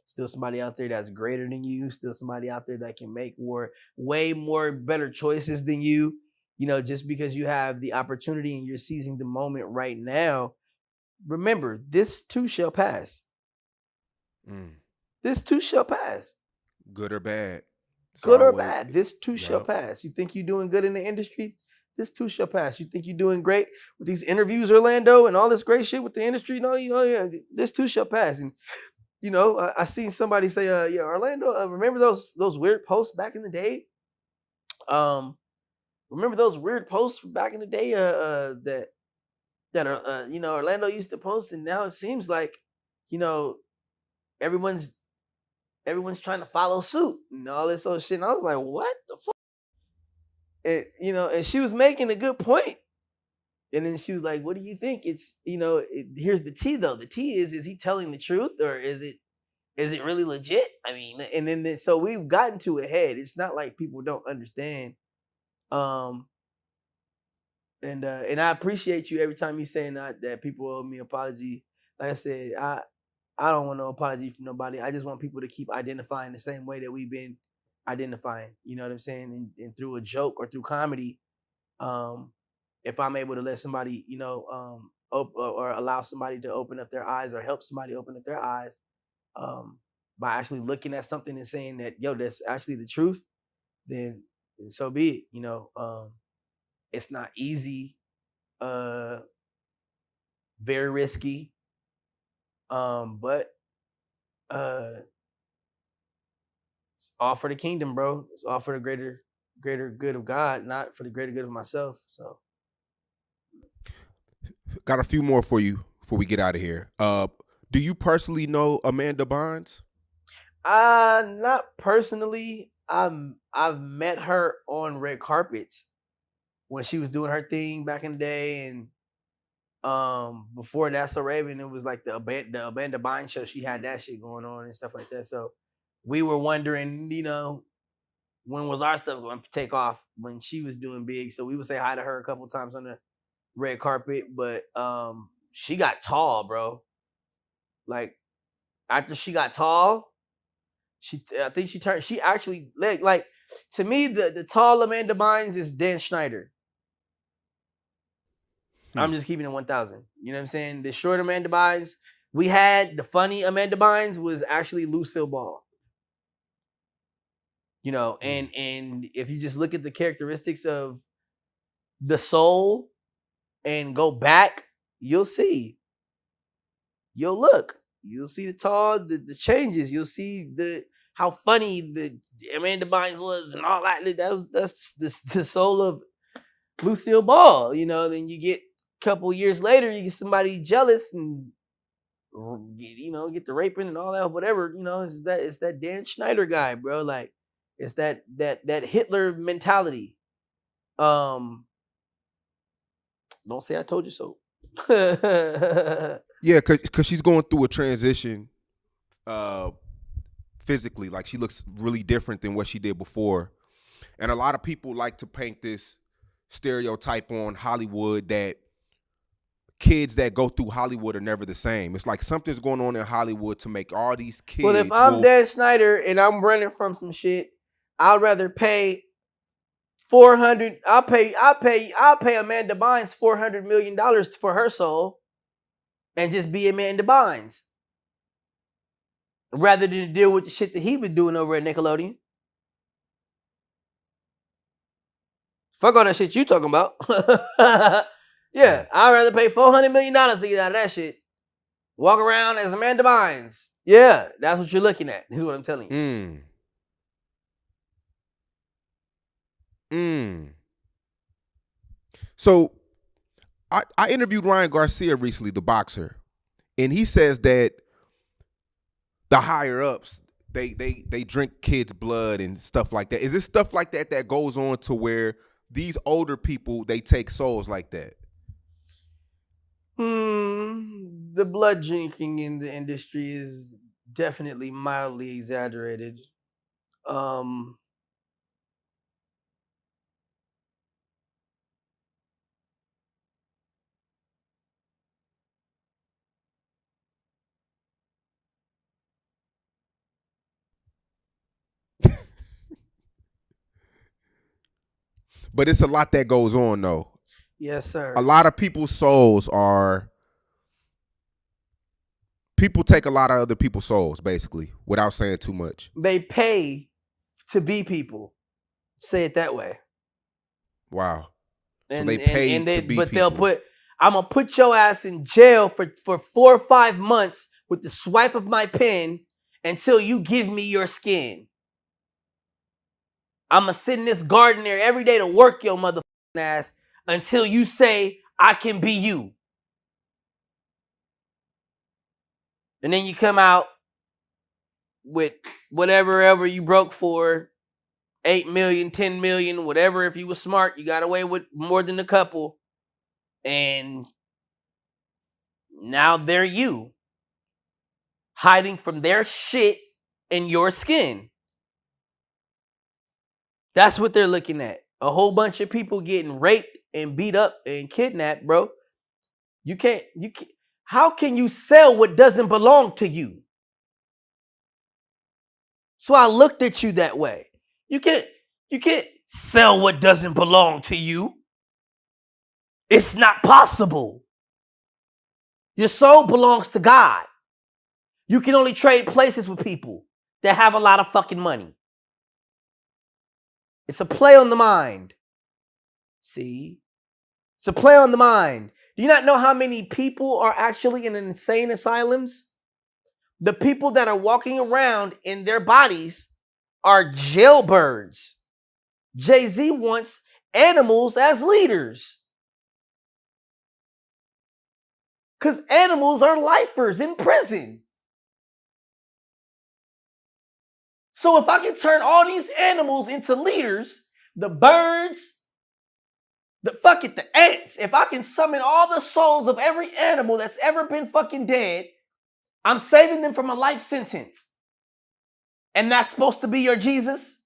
still somebody out there that's greater than you, still somebody out there that can make way more better choices than you. You know, just because you have the opportunity and you're seizing the moment right now, remember, this too shall pass. This too shall pass. Good or bad. Good or bad, this too shall pass. You think you're doing good in the industry? This too shall pass. You think you're doing great with these interviews, Orlando, and all this great shit with the industry? No, you know, yeah, this too shall pass. And you know, I seen somebody say, yeah, Orlando, remember those weird posts back in the day? Remember those weird posts back in the day that are you know, Orlando used to post, and now it seems like, you know, everyone's trying to follow suit and all this other shit. And I was like, what the fuck? And you know, and she was making a good point. And then she was like, what do you think? It's, you know, here's the tea though. The tea is he telling the truth, or is it really legit? I mean, and then so we've gotten to a head. It's not like people don't understand. And I appreciate you every time you saying that people owe me an apology. Like I said, I don't want no apology from nobody. I just want people to keep identifying the same way that we've been identifying. You know what I'm saying? And through a joke or through comedy, if I'm able to let somebody, you know, or allow somebody to open up their eyes, or help somebody open up their eyes, by actually looking at something and saying that, yo, that's actually the truth, then so be it. You know, it's not easy, very risky, but it's all for the kingdom, bro. It's all for the greater good of God, not for the greater good of myself. So got a few more for you before we get out of here. Do you personally know Amanda Bynes? Not personally. I've met her on red carpets when she was doing her thing back in the day, and before That's So Raven, it was like the Amanda Bynes show. She had that shit going on and stuff like that. So we were wondering, you know, when was our stuff going to take off when she was doing big. So we would say hi to her a couple times on the red carpet, but she got tall, bro. Like after she got tall, I think she actually like to me the tall Amanda Bynes is Dan Schneider. I'm just keeping it 1,000. You know what I'm saying? The short Amanda Bynes we had, the funny Amanda Bynes was actually Lucille Ball. You know, and if you just look at the characteristics of the soul and go back, you'll see. You'll see the changes. You'll see how funny the Amanda Bynes was and all that. That's the soul of Lucille Ball. You know, then you get a couple years later, you get somebody jealous and get the raping and all that, whatever. You know, it's that Dan Schneider guy, bro. Like, it's that Hitler mentality. Don't say I told you so. Yeah, cause she's going through a transition physically. Like, she looks really different than what she did before. And a lot of people like to paint this stereotype on Hollywood that kids that go through Hollywood are never the same. It's like something's going on in Hollywood to make all these kids. Well, if I'm Dan Schneider and I'm running from some shit, I'd rather pay $400. I'll pay Amanda Bynes $400 million for her soul, and just be Amanda Bynes, rather than deal with the shit that he was doing over at Nickelodeon. Fuck all that shit you talking about. Yeah, I'd rather pay $400 million to get out of that shit. Walk around as Amanda Bynes. Yeah, that's what you're looking at. This is what I'm telling you. So I interviewed Ryan Garcia recently, the boxer, and he says that the higher ups, they drink kids' blood and stuff like that. Is this stuff like that that goes on to where these older people, they take souls like that? The blood drinking in the industry is definitely mildly exaggerated. But it's a lot that goes on, though. Yes, sir. A lot of people's souls are... People take a lot of other people's souls, basically, without saying too much. They pay to be people. Say it that way. Wow. And, so they pay to be but people. I'm going to put your ass in jail for 4 or 5 months with the swipe of my pen until you give me your skin. I'm going to sit in this garden there every day to work your motherfucking ass until you say I can be you. And then you come out with whatever you broke for, 8 million, 10 million, whatever. If you were smart, you got away with more than a couple. And now they're you, hiding from their shit in your skin. That's what they're looking at. A whole bunch of people getting raped and beat up and kidnapped, bro. You can't. How can you sell what doesn't belong to you? So I looked at you that way. You can't sell what doesn't belong to you. It's not possible. Your soul belongs to God. You can only trade places with people that have a lot of fucking money. It's a play on the mind. See? It's a play on the mind. Do you not know how many people are actually in insane asylums? The people that are walking around in their bodies are jailbirds. Jay-Z wants animals as leaders. Because animals are lifers in prison. So if I can turn all these animals into leaders, the birds, the ants, if I can summon all the souls of every animal that's ever been fucking dead, I'm saving them from a life sentence. And that's supposed to be your Jesus?